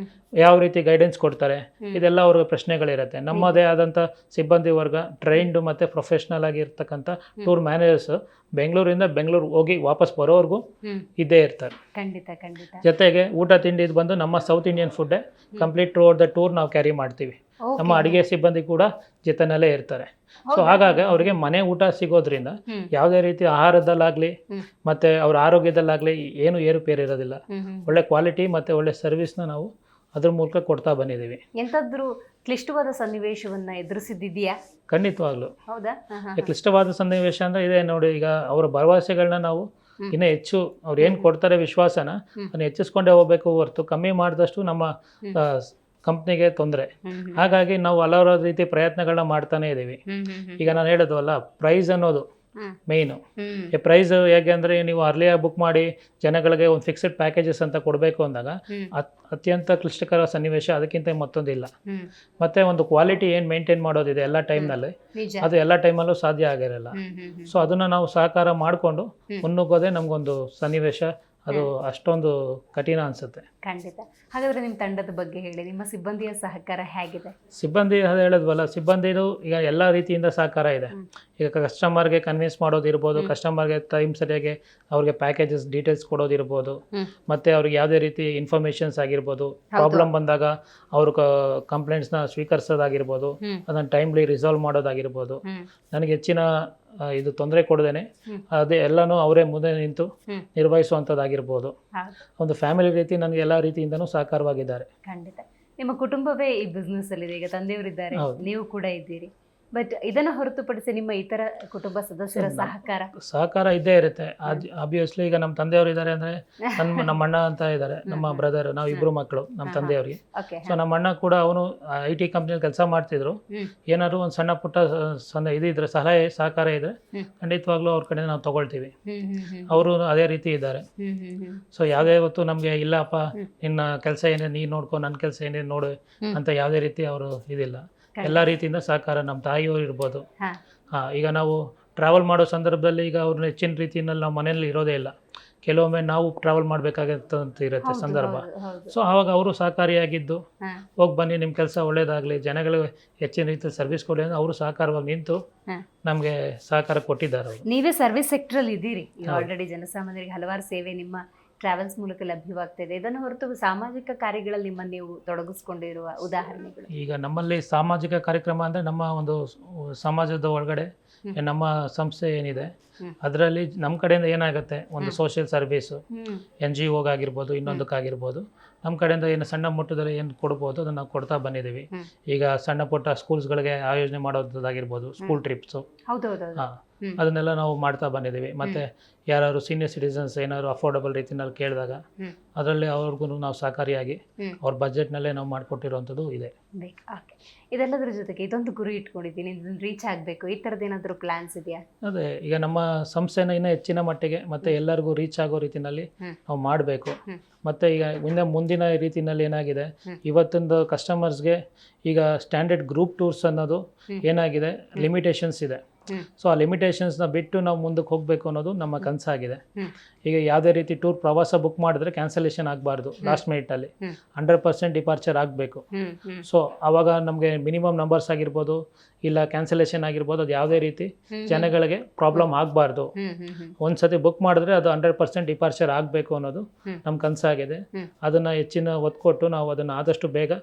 ಯಾವ ರೀತಿ ಗೈಡೆನ್ಸ್ ಕೊಡ್ತಾರೆ, ಇದೆಲ್ಲ ಅವ್ರಿಗೆ ಪ್ರಶ್ನೆಗಳಿರುತ್ತೆ. ನಮ್ಮದೇ ಆದಂಥ ಸಿಬ್ಬಂದಿ ವರ್ಗ ಟ್ರೈನ್ಡ್ ಮತ್ತು ಪ್ರೊಫೆಷ್ನಲ್ ಆಗಿರ್ತಕ್ಕಂಥ ಟೂರ್ ಮ್ಯಾನೇಜರ್ಸ್ ಬೆಂಗಳೂರಿಂದ ಬೆಂಗಳೂರು ಹೋಗಿ ವಾಪಸ್ ಬರೋವರೆಗೂ ಇದ್ದೇ ಇರ್ತಾರೆ. ಜೊತೆಗೆ ಊಟ ತಿಂಡಿ ಬಂದು ನಮ್ಮ ಸೌತ್ ಇಂಡಿಯನ್ ಫುಡ್ಡೇ complete throughout the tour ನಾವು ಕ್ಯಾರಿ ಮಾಡ್ತೀವಿ. ನಮ್ಮ ಅಡುಗೆ ಸಿಬ್ಬಂದಿ ಕೂಡ ಜೊತೆನಲ್ಲೇ ಇರ್ತಾರೆ. ಸೊ ಹಾಗಾಗಿ ಅವರಿಗೆ ಮನೆ ಊಟ ಸಿಗೋದ್ರಿಂದ ಯಾವುದೇ ರೀತಿ ಆಹಾರದಲ್ಲಾಗಲಿ ಮತ್ತು ಅವ್ರ ಆರೋಗ್ಯದಲ್ಲಾಗಲಿ ಏನು ಏರುಪೇರು ಇರೋದಿಲ್ಲ. ಒಳ್ಳೆ ಕ್ವಾಲಿಟಿ ಮತ್ತು ಒಳ್ಳೆ ಸರ್ವಿಸ್ನ ನಾವು ಅದ್ರ ಮೂಲಕ ಕೊಡ್ತಾ ಬಂದಿದ್ದೀವಿ. ಎಂತಾದ್ರೂ ಕ್ಲಿಷ್ಟವಾದ ಸನ್ನಿವೇಶವನ್ನ ಎದುರಿಸಿದ್ದಿದೆಯಾ? ಖಂಡಿತವಾಗ್ಲೂ. ಹೌದಾ? ಕ್ಲಿಷ್ಟವಾದ ಸನ್ನಿವೇಶ ಅಂದರೆ ಇದೆ ನೋಡಿ. ಈಗ ಅವರ ಭರವಸೆಗಳನ್ನ ನಾವು ಇನ್ನೂ ಹೆಚ್ಚು ಅವ್ರು ಏನು ಕೊಡ್ತಾರೆ ವಿಶ್ವಾಸನ ಅದನ್ನು ಹೆಚ್ಚಿಸ್ಕೊಂಡೇ ಹೋಗ್ಬೇಕು ಹೊರತು ಕಮ್ಮಿ ಮಾಡಿದಷ್ಟು ನಮ್ಮ ಕಂಪ್ನಿಗೆ ತೊಂದರೆ. ಹಾಗಾಗಿ ನಾವು ಹಲವಾರು ರೀತಿ ಪ್ರಯತ್ನಗಳನ್ನ ಮಾಡ್ತಾನೆ ಇದ್ದೀವಿ. ಈಗ ನಾನು ಹೇಳೋದು ಪ್ರೈಸ್ ಅನ್ನೋದು ಮೇಯ್ನು. ಈ ಪ್ರೈಸ್ ಹೇಗೆ ಅಂದರೆ ನೀವು ಅರ್ಲಿಯಾಗಿ ಬುಕ್ ಮಾಡಿ ಜನಗಳಿಗೆ ಒಂದು ಫಿಕ್ಸ್ಡ್ ಪ್ಯಾಕೇಜಸ್ ಅಂತ ಕೊಡಬೇಕು ಅಂದಾಗ ಅತ್ಯಂತ ಕ್ಲಿಷ್ಟಕರ ಸನ್ನಿವೇಶ ಅದಕ್ಕಿಂತ ಮತ್ತೊಂದಿಲ್ಲ. ಮತ್ತು ಒಂದು ಕ್ವಾಲಿಟಿ ಏನು ಮೇಂಟೈನ್ ಮಾಡೋದಿದೆ ಎಲ್ಲ ಟೈಮ್ನಲ್ಲಿ, ಅದು ಎಲ್ಲ ಟೈಮಲ್ಲೂ ಸಾಧ್ಯ ಆಗಿರಲ್ಲ. ಸೊ ಅದನ್ನು ನಾವು ಸಹಕಾರ ಮಾಡಿಕೊಂಡು ಮುನ್ನುಗ್ಗೋದೇ ನಮಗೊಂದು ಸನ್ನಿವೇಶ ಅದು ಅಷ್ಟೊಂದು ಕಠಿಣ ಅನಿಸುತ್ತೆ. ಖಂಡಿತ. ಹಾಗಾದ್ರೆ ನಿಮ್ಮ ತಂಡದ ಬಗ್ಗೆ ಹೇಳಿ, ನಿಮ್ಮ ಸಿಬ್ಬಂದಿಯ ಸಹಕಾರ ಹೇಗಿದೆ? ಸಿಬ್ಬಂದಿ ಅದು ಹೇಳಿದ್ವಲ್ಲ, ಸಿಬ್ಬಂದಿದು ಈಗ ಎಲ್ಲ ರೀತಿಯಿಂದ ಸಹಕಾರ ಇದೆ. ಈಗ ಕಸ್ಟಮರ್ಗೆ ಕನ್ವಿನ್ಸ್ ಮಾಡೋದಿರ್ಬೋದು, ಕಸ್ಟಮರ್ಗೆ ಟೈಮ್ ಸರಿಯಾಗಿ ಅವ್ರಿಗೆ ಪ್ಯಾಕೇಜಸ್ ಡೀಟೇಲ್ಸ್ ಕೊಡೋದಿರ್ಬೋದು, ಮತ್ತು ಅವ್ರಿಗೆ ಯಾವುದೇ ರೀತಿ ಇನ್ಫಾರ್ಮೇಷನ್ಸ್ ಆಗಿರ್ಬೋದು, ಪ್ರಾಬ್ಲಮ್ ಬಂದಾಗ ಅವರು ಕಂಪ್ಲೇಂಟ್ಸ್ನ ಸ್ವೀಕರಿಸೋದಾಗಿರ್ಬೋದು, ಅದನ್ನು ಟೈಮ್ಲಿ ರಿಸಾಲ್ವ್ ಮಾಡೋದಾಗಿರ್ಬೋದು, ನನಗೆ ಹೆಚ್ಚಿನ ಇದು ತೊಂದರೆ ಕೊಡದೇನೆ ಅದೇ ಎಲ್ಲನೂ ಅವರೇ ಮುಂದೆ ನಿಂತು ನಿರ್ವಹಿಸುವಂಥದ್ದಾಗಿರ್ಬೋದು. ಒಂದು ಫ್ಯಾಮಿಲಿ ರೀತಿ ನನಗೆ ಎಲ್ಲ ರೀತಿಯಿಂದನೂ ಸಹಕಾರವಾಗಿದ್ದಾರೆ. ಖಂಡಿತ. ನಿಮ್ಮ ಕುಟುಂಬವೇ ಈ ಬಿಸ್ನೆಸ್ ಅಲ್ಲಿ ಈಗ ತಂದೆಯವರಿದ್ದಾರೆ, ನೀವು ಕೂಡ ಇದ್ದೀರಿ. ಬಟ್ ಇದನ್ನು ಹೊರತುಪಡಿಸಿ ನಿಮ್ಮ ಇತರ ಕುಟುಂಬ ಸದಸ್ಯರ ಸಹಕಾರ ಇದ್ದೇ ಇರುತ್ತೆ. ಆಬ್ವಿಯಸ್ಲಿ ಈಗ ನಮ್ಮ ತಂದೆಯವರು ಇದ್ದಾರೆ ಅಂದರೆ ನಮ್ಮ ಅಣ್ಣ ಅಂತ ಇದ್ದಾರೆ, ನಮ್ಮ ಬ್ರದರ್, ನಾವು ಇಬ್ಬರು ಮಕ್ಕಳು ನಮ್ಮ ತಂದೆಯವರಿಗೆ. ಸೊ ನಮ್ಮ ಅಣ್ಣ ಕೂಡ ಅವನು IT ಕಂಪ್ನಿಯಲ್ಲಿ ಕೆಲಸ ಮಾಡ್ತಿದ್ರು. ಏನಾದ್ರು ಒಂದು ಸಣ್ಣ ಪುಟ್ಟ ಇದಿದ್ರೆ ಸಲಹೆ ಸಹಕಾರ ಇದ್ರೆ ಖಂಡಿತವಾಗ್ಲೂ ಅವ್ರ ಕಡೆ ನಾವು ತಗೊಳ್ತೀವಿ. ಅವರು ಅದೇ ರೀತಿ ಇದ್ದಾರೆ. ಸೊ ಯಾವುದೇ ಹೊತ್ತು ನಮಗೆ ಇಲ್ಲಪ್ಪ ನಿನ್ನ ಕೆಲಸ ಏನೇ ನೀನು ನೋಡ್ಕೊ, ನನ್ನ ಕೆಲಸ ಏನೇ ನೋಡು ಅಂತ ಯಾವುದೇ ರೀತಿ ಅವರು ಇದಿಲ್ಲ. ಎಲ್ಲ ರೀತಿಯಿಂದ ಸಹಕಾರ. ನಮ್ಮ ತಾಯಿಯವರು ಇರ್ಬೋದು. ಈಗ ನಾವು ಟ್ರಾವೆಲ್ ಮಾಡೋ ಸಂದರ್ಭದಲ್ಲಿ ಈಗ ಅವ್ರನ್ನ ಹೆಚ್ಚಿನ ರೀತಿಯಲ್ಲಿ ನಾವು ಮನೆಯಲ್ಲಿ ಇರೋದೇ ಇಲ್ಲ. ಕೆಲವೊಮ್ಮೆ ನಾವು ಟ್ರಾವೆಲ್ ಮಾಡಬೇಕಾಗತ್ತಂತ ಇರುತ್ತೆ ಸಂದರ್ಭ. ಸೊ ಆವಾಗ ಅವರು ಸಹಕಾರಿಯಾಗಿದ್ದು, ಹೋಗಿ ಬನ್ನಿ ನಿಮ್ಮ ಕೆಲಸ ಒಳ್ಳೇದಾಗಲಿ, ಜನಗಳಿಗೆ ಹೆಚ್ಚಿನ ರೀತಿಯಲ್ಲಿ ಸರ್ವಿಸ್ ಕೊಡಿ ಅಂತ ಅವರು ಸಹಕಾರವಾಗಿ ನಿಂತು ನಮಗೆ ಸಹಕಾರ ಕೊಟ್ಟಿದ್ದಾರೆ. ನೀವೇ ಸರ್ವಿಸ್ ಸೆಕ್ಟರಲ್ಲಿ ಇದ್ದೀರಿ ಆಲ್ರೆಡಿ. ಜನಸಾಮಾನ್ಯರಿಗೆ ಹಲವಾರು ಸೇವೆ ನಿಮ್ಮ ಟ್ರಾವೆಲ್ಸ್ ಮೂಲಕ ಲಭ್ಯವಾಗ್ತಿದೆ. ಇದನ್ನು ಹೊರತು ಸಾಮಾಜಿಕ ಕಾರ್ಯಗಳಲ್ಲಿ ನಿಮ್ಮನ್ನು ನೀವು ತೊಡಗಿಸ್ಕೊಂಡಿರುವ ಉದಾಹರಣೆಗಳು? ಈಗ ನಮ್ಮಲ್ಲಿ ಸಾಮಾಜಿಕ ಕಾರ್ಯಕ್ರಮ ಅಂದರೆ ನಮ್ಮ ಒಂದು ಸಮಾಜದ ಒಳಗಡೆ ನಮ್ಮ ಸಂಸ್ಥೆ ಏನಿದೆ ಅದರಲ್ಲಿ ನಮ್ಮ ಕಡೆಯಿಂದ ಏನಾಗುತ್ತೆ, ಒಂದು ಸೋಷಿಯಲ್ ಸರ್ವಿಸು NGO ಆಗಿರ್ಬೋದು, ಇನ್ನೊಂದಕ್ಕಾಗಿರ್ಬೋದು, ನಮ್ಮ ಕಡೆಯಿಂದ ಏನು ಸಣ್ಣ ಮಟ್ಟದಲ್ಲಿ ಏನು ಕೊಡ್ಬೋದು ಅದನ್ನು ನಾವು ಕೊಡ್ತಾ ಬಂದಿದ್ದೀವಿ. ಈಗ ಸಣ್ಣ ಪುಟ್ಟ ಸ್ಕೂಲ್ಸ್ಗಳಿಗೆ ಆಯೋಜನೆ ಮಾಡೋದಾಗಿರ್ಬೋದು, ಸ್ಕೂಲ್ ಟ್ರಿಪ್ಸು, ಅದನ್ನೆಲ್ಲ ನಾವು ಮಾಡ್ತಾ ಬಂದಿದ್ದೀವಿ. ಮತ್ತು ಯಾರು ಸೀನಿಯರ್ ಸಿಟಿಸನ್ಸ್ ಏನಾದ್ರು ಅಫೋರ್ಡಬಲ್ ರೀತಿಯಲ್ಲಿ ಕೇಳಿದಾಗ ಅದರಲ್ಲಿ ಅವ್ರಿಗೂ ನಾವು ಸಹಕಾರಿಯಾಗಿ ಅವ್ರ ಬಜೆಟ್ನಲ್ಲೇ ನಾವು ಮಾಡಿಕೊಟ್ಟಿರುವಂಥದ್ದು ಇದೆ. ಇದೆಲ್ಲದರ ಜೊತೆಗೆ ಇದೊಂದು ಗುರಿ ಇಟ್ಕೊಂಡಿದ್ದೀನಿ, ಇದನ್ನು ರೀಚ್ ಆಗಬೇಕು, ಈ ಥರದ್ದು ಏನಾದರೂ ಪ್ಲಾನ್ಸ್ ಇದೆಯಾ? ಅದೇ ಈಗ ನಮ್ಮ ಸಂಸ್ಥೆನ ಇನ್ನೂ ಹೆಚ್ಚಿನ ಮಟ್ಟಿಗೆ ಮತ್ತು ಎಲ್ಲರಿಗೂ ರೀಚ್ ಆಗೋ ರೀತಿಯಲ್ಲಿ ನಾವು ಮಾಡಬೇಕು. ಮತ್ತು ಈಗ ಮುಂದಿನ ರೀತಿಯಲ್ಲಿ ಏನಾಗಿದೆ, ಇವತ್ತಿನ ಕಸ್ಟಮರ್ಸ್ಗೆ ಈಗ ಸ್ಟ್ಯಾಂಡರ್ಡ್ ಗ್ರೂಪ್ ಟೂರ್ಸ್ ಅನ್ನೋದು ಏನಾಗಿದೆ, ಲಿಮಿಟೇಷನ್ಸ್ ಇದೆ. ಸೊ ಆ ಲಿಮಿಟೇಷನ್ಸ್ನ ಬಿಟ್ಟು ನಾವು ಮುಂದಕ್ಕೆ ಹೋಗಬೇಕು ಅನ್ನೋದು ನಮ್ಮ ಕನಸಾಗಿದೆ. ಈಗ ಯಾವುದೇ ರೀತಿ ಟೂರ್ ಪ್ರವಾಸ ಬುಕ್ ಮಾಡಿದ್ರೆ ಕ್ಯಾನ್ಸಲೇಷನ್ ಆಗಬಾರ್ದು, ಲಾಸ್ಟ್ ಮಿನಿಟಲ್ಲಿ 100% ಡಿಪಾರ್ಚರ್ ಆಗಬೇಕು. ಸೊ ಆವಾಗ ನಮಗೆ ಮಿನಿಮಮ್ ನಂಬರ್ಸ್ ಆಗಿರ್ಬೋದು, ಇಲ್ಲ ಕ್ಯಾನ್ಸಲೇಷನ್ ಆಗಿರ್ಬೋದು, ಅದು ಯಾವುದೇ ರೀತಿ ಜನಗಳಿಗೆ ಪ್ರಾಬ್ಲಮ್ ಆಗಬಾರ್ದು. ಒಂದ್ಸತಿ ಬುಕ್ ಮಾಡಿದ್ರೆ ಅದು 100% ಡಿಪಾರ್ಚರ್ ಆಗಬೇಕು ಅನ್ನೋದು ನಮ್ಮ ಕನಸಾಗಿದೆ. ಅದನ್ನು ಹೆಚ್ಚಿನ ಒತ್ತು ಕೊಟ್ಟು ನಾವು ಅದನ್ನು ಆದಷ್ಟು ಬೇಗ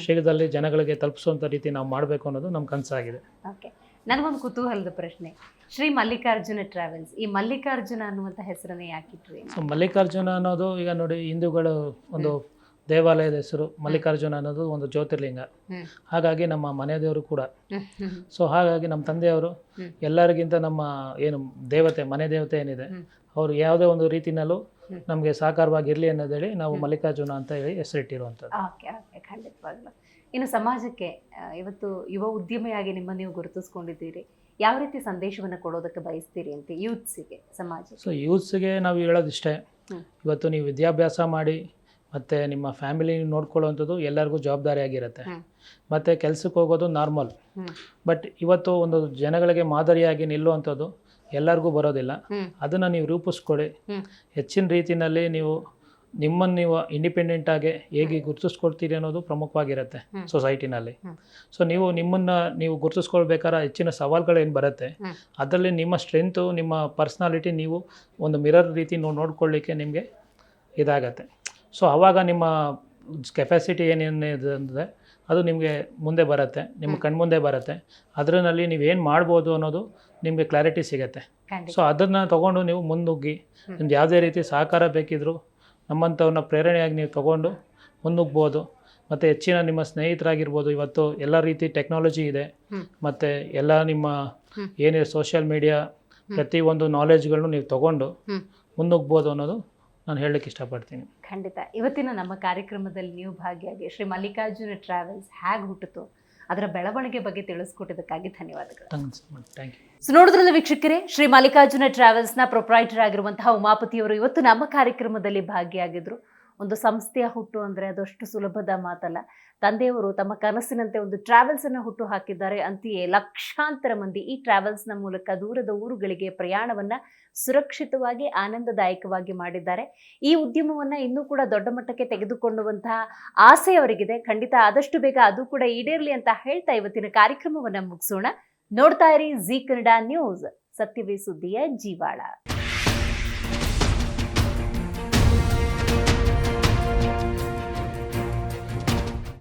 ಶೀಘ್ರದಲ್ಲಿ ಜನಗಳಿಗೆ ತಲುಪಿಸುವಂಥ ರೀತಿ ನಾವು ಮಾಡಬೇಕು ಅನ್ನೋದು ನಮ್ಮ ಕನಸಾಗಿದೆ. ಓಕೆ, ನನಗೊಂದು ಕುತೂಹಲದ ಪ್ರಶ್ನೆ. ಶ್ರೀ ಮಲ್ಲಿಕಾರ್ಜುನ ಟ್ರಾವೆಲ್ಸ್, ಈ ಮಲ್ಲಿಕಾರ್ಜುನ ಅನ್ನುವಂಥ ಹೆಸರನ್ನೇ ಯಾಕಿಟ್ರಿ? ಸೊ ಮಲ್ಲಿಕಾರ್ಜುನ ಅನ್ನೋದು ಈಗ ನೋಡಿ, ಹಿಂದೂಗಳು ಒಂದು ದೇವಾಲಯದ ಹೆಸರು ಮಲ್ಲಿಕಾರ್ಜುನ ಅನ್ನೋದು ಒಂದು ಜ್ಯೋತಿರ್ಲಿಂಗ. ಹಾಗಾಗಿ ನಮ್ಮ ಮನೆ ದೇವರು ಕೂಡ. ಸೊ ಹಾಗಾಗಿ ನಮ್ಮ ತಂದೆಯವರು ಎಲ್ಲರಿಗಿಂತ ನಮ್ಮ ಏನು ದೇವತೆ, ಮನೆ ದೇವತೆ ಏನಿದೆ, ಅವರು ಯಾವುದೇ ಒಂದು ರೀತಿನಲ್ಲೂ ನಮಗೆ ಸಹಕಾರವಾಗಿರಲಿ ಅನ್ನೋದೇಳಿ ನಾವು ಮಲ್ಲಿಕಾರ್ಜುನ ಅಂತ ಹೇಳಿ ಹೆಸರಿಟ್ಟಿರುವಂಥದ್ದು. ಓಕೆ ಓಕೆ, ಖಂಡಿತವಾಗ್ಲೂ. ಇನ್ನು ಸಮಾಜಕ್ಕೆ ಇವತ್ತು ಯುವ ಉದ್ಯಮಿಯಾಗಿ ನಿಮ್ಮನ್ನು ನೀವು ಗುರುತಿಸ್ಕೊಂಡಿದ್ದೀರಿ, ಯಾವ ರೀತಿ ಸಂದೇಶವನ್ನು ಕೊಡೋದಕ್ಕೆ ಬಯಸ್ತೀರಿ ಅಂತ ಯೂತ್ಸಿಗೆ, ಸಮಾಜ? ಸೊ ಯೂತ್ಸ್ಗೆ ನಾವು ಹೇಳೋದಿಷ್ಟೇ, ಇವತ್ತು ನೀವು ವಿದ್ಯಾಭ್ಯಾಸ ಮಾಡಿ ಮತ್ತು ನಿಮ್ಮ ಫ್ಯಾಮಿಲಿ ನೋಡ್ಕೊಳ್ಳೋವಂಥದ್ದು ಎಲ್ಲರಿಗೂ ಜವಾಬ್ದಾರಿಯಾಗಿರುತ್ತೆ. ಮತ್ತು ಕೆಲಸಕ್ಕೆ ಹೋಗೋದು ನಾರ್ಮಲ್. ಬಟ್ ಇವತ್ತು ಒಂದು ಜನಗಳಿಗೆ ಮಾದರಿಯಾಗಿ ನಿಲ್ಲುವಂಥದ್ದು ಎಲ್ಲರಿಗೂ ಬರೋದಿಲ್ಲ. ಅದನ್ನು ನೀವು ರೂಪಿಸ್ಕೊಳ್ಳಿ. ಹೆಚ್ಚಿನ ರೀತಿಯಲ್ಲಿ ನಿಮ್ಮನ್ನು ನೀವು ಇಂಡಿಪೆಂಡೆಂಟಾಗಿ ಹೇಗೆ ಗುರುತಿಸ್ಕೊಳ್ತೀರಿ ಅನ್ನೋದು ಪ್ರಮುಖವಾಗಿರುತ್ತೆ ಸೊಸೈಟಿನಲ್ಲಿ. ಸೊ ನಿಮ್ಮನ್ನು ಗುರುತಿಸ್ಕೊಳ್ಬೇಕಾದ್ರೆ ಹೆಚ್ಚಿನ ಸವಾಲುಗಳೇನು ಬರುತ್ತೆ, ಅದರಲ್ಲಿ ನಿಮ್ಮ ಸ್ಟ್ರೆಂತು, ನಿಮ್ಮ ಪರ್ಸ್ನಾಲಿಟಿ ನೀವು ಒಂದು ಮಿರರ್ ರೀತಿ ನೋಡ್ಕೊಳ್ಳಿಕ್ಕೆ ನಿಮಗೆ ಇದಾಗತ್ತೆ. ಸೊ ಆವಾಗ ನಿಮ್ಮ ಕೆಪಾಸಿಟಿ ಏನೇನಿದೆ ಅಂದರೆ ಅದು ನಿಮಗೆ ಮುಂದೆ ಬರುತ್ತೆ, ನಿಮ್ಮ ಕಣ್ಮುಂದೆ ಬರುತ್ತೆ. ಅದರಲ್ಲಿ ನೀವೇನು ಮಾಡ್ಬೋದು ಅನ್ನೋದು ನಿಮಗೆ ಕ್ಲಾರಿಟಿ ಸಿಗುತ್ತೆ. ಸೊ ಅದನ್ನು ತೊಗೊಂಡು ನೀವು ಮುನ್ನುಗ್ಗಿ, ನಿಮ್ದು ಯಾವುದೇ ರೀತಿ ಸಹಕಾರ ಬೇಕಿದ್ದರೂ ನಮ್ಮಂಥವ್ರನ್ನ ಪ್ರೇರಣೆಯಾಗಿ ನೀವು ತೊಗೊಂಡು ಮುನ್ನುಗ್ಬೋದು. ಮತ್ತು ಹೆಚ್ಚಿನ ನಿಮ್ಮ ಸ್ನೇಹಿತರಾಗಿರ್ಬೋದು, ಇವತ್ತು ಎಲ್ಲ ರೀತಿ ಟೆಕ್ನಾಲಜಿ ಇದೆ, ಮತ್ತು ಎಲ್ಲ ನಿಮ್ಮ ಏನಿದೆ ಸೋಷಿಯಲ್ ಮೀಡಿಯಾ, ಪ್ರತಿಯೊಂದು ನಾಲೆಜ್ಗಳನ್ನು ನೀವು ತೊಗೊಂಡು ಮುನ್ನುಗ್ಬೋದು ಅನ್ನೋದು ನಾನು ಹೇಳಲಿಕ್ಕೆ ಇಷ್ಟಪಡ್ತೀನಿ. ಖಂಡಿತ. ಇವತ್ತಿನ ನಮ್ಮ ಕಾರ್ಯಕ್ರಮದಲ್ಲಿ ನೀವು ಭಾಗಿಯಾಗಿ ಶ್ರೀ ಮಲ್ಲಿಕಾರ್ಜುನ ಟ್ರಾವೆಲ್ಸ್ ಹೇಗೆ ಹುಟ್ಟಿತು, ಅದರ ಬೆಳವಣಿಗೆ ಬಗ್ಗೆ ತಿಳಿಸ್ಕೊಟ್ಟಿದ್ದಕ್ಕಾಗಿ ಧನ್ಯವಾದಗಳು. Thank you. ಸೊ ನೋಡಿದ್ರಲ್ಲ ವೀಕ್ಷಕರೇ, ಶ್ರೀ ಮಲ್ಲಿಕಾರ್ಜುನ ಟ್ರಾವೆಲ್ಸ್ನ ಪ್ರೊಪ್ರೈಟರ್ ಆಗಿರುವಂತಹ ಉಮಾಪತಿಯವರು ಇವತ್ತು ನಮ್ಮ ಕಾರ್ಯಕ್ರಮದಲ್ಲಿ ಭಾಗಿಯಾಗಿದ್ರು. ಒಂದು ಸಂಸ್ಥೆಯ ಹುಟ್ಟು ಅಂದರೆ ಅದಷ್ಟು ಸುಲಭದ ಮಾತಲ್ಲ. ತಂದೆಯವರು ತಮ್ಮ ಕನಸಿನಂತೆ ಒಂದು ಟ್ರಾವೆಲ್ಸನ್ನು ಹುಟ್ಟು ಹಾಕಿದ್ದಾರೆ. ಅಂತೆಯೇ ಲಕ್ಷಾಂತರ ಮಂದಿ ಈ ಟ್ರಾವೆಲ್ಸ್ನ ಮೂಲಕ ದೂರದ ಊರುಗಳಿಗೆ ಪ್ರಯಾಣವನ್ನು ಸುರಕ್ಷಿತವಾಗಿ ಆನಂದದಾಯಕವಾಗಿ ಮಾಡಿದ್ದಾರೆ. ಈ ಉದ್ಯಮವನ್ನು ಇನ್ನೂ ಕೂಡ ದೊಡ್ಡ ಮಟ್ಟಕ್ಕೆ ತೆಗೆದುಕೊಳ್ಳುವಂತಹ ಆಸೆ ಅವರಿಗಿದೆ. ಖಂಡಿತ ಆದಷ್ಟು ಬೇಗ ಅದು ಕೂಡ ಈಡೇರಲಿ ಅಂತ ಹೇಳ್ತಾ ಇವತ್ತಿನ ಕಾರ್ಯಕ್ರಮವನ್ನು ಮುಗಿಸೋಣ. ನೋಡ್ತಾ ಇರಿ ಜಿ ಕನ್ನಡ ನ್ಯೂಸ್, ಸತ್ಯವೇ ಸುದ್ದಿಯ ಜೀವಾಳ.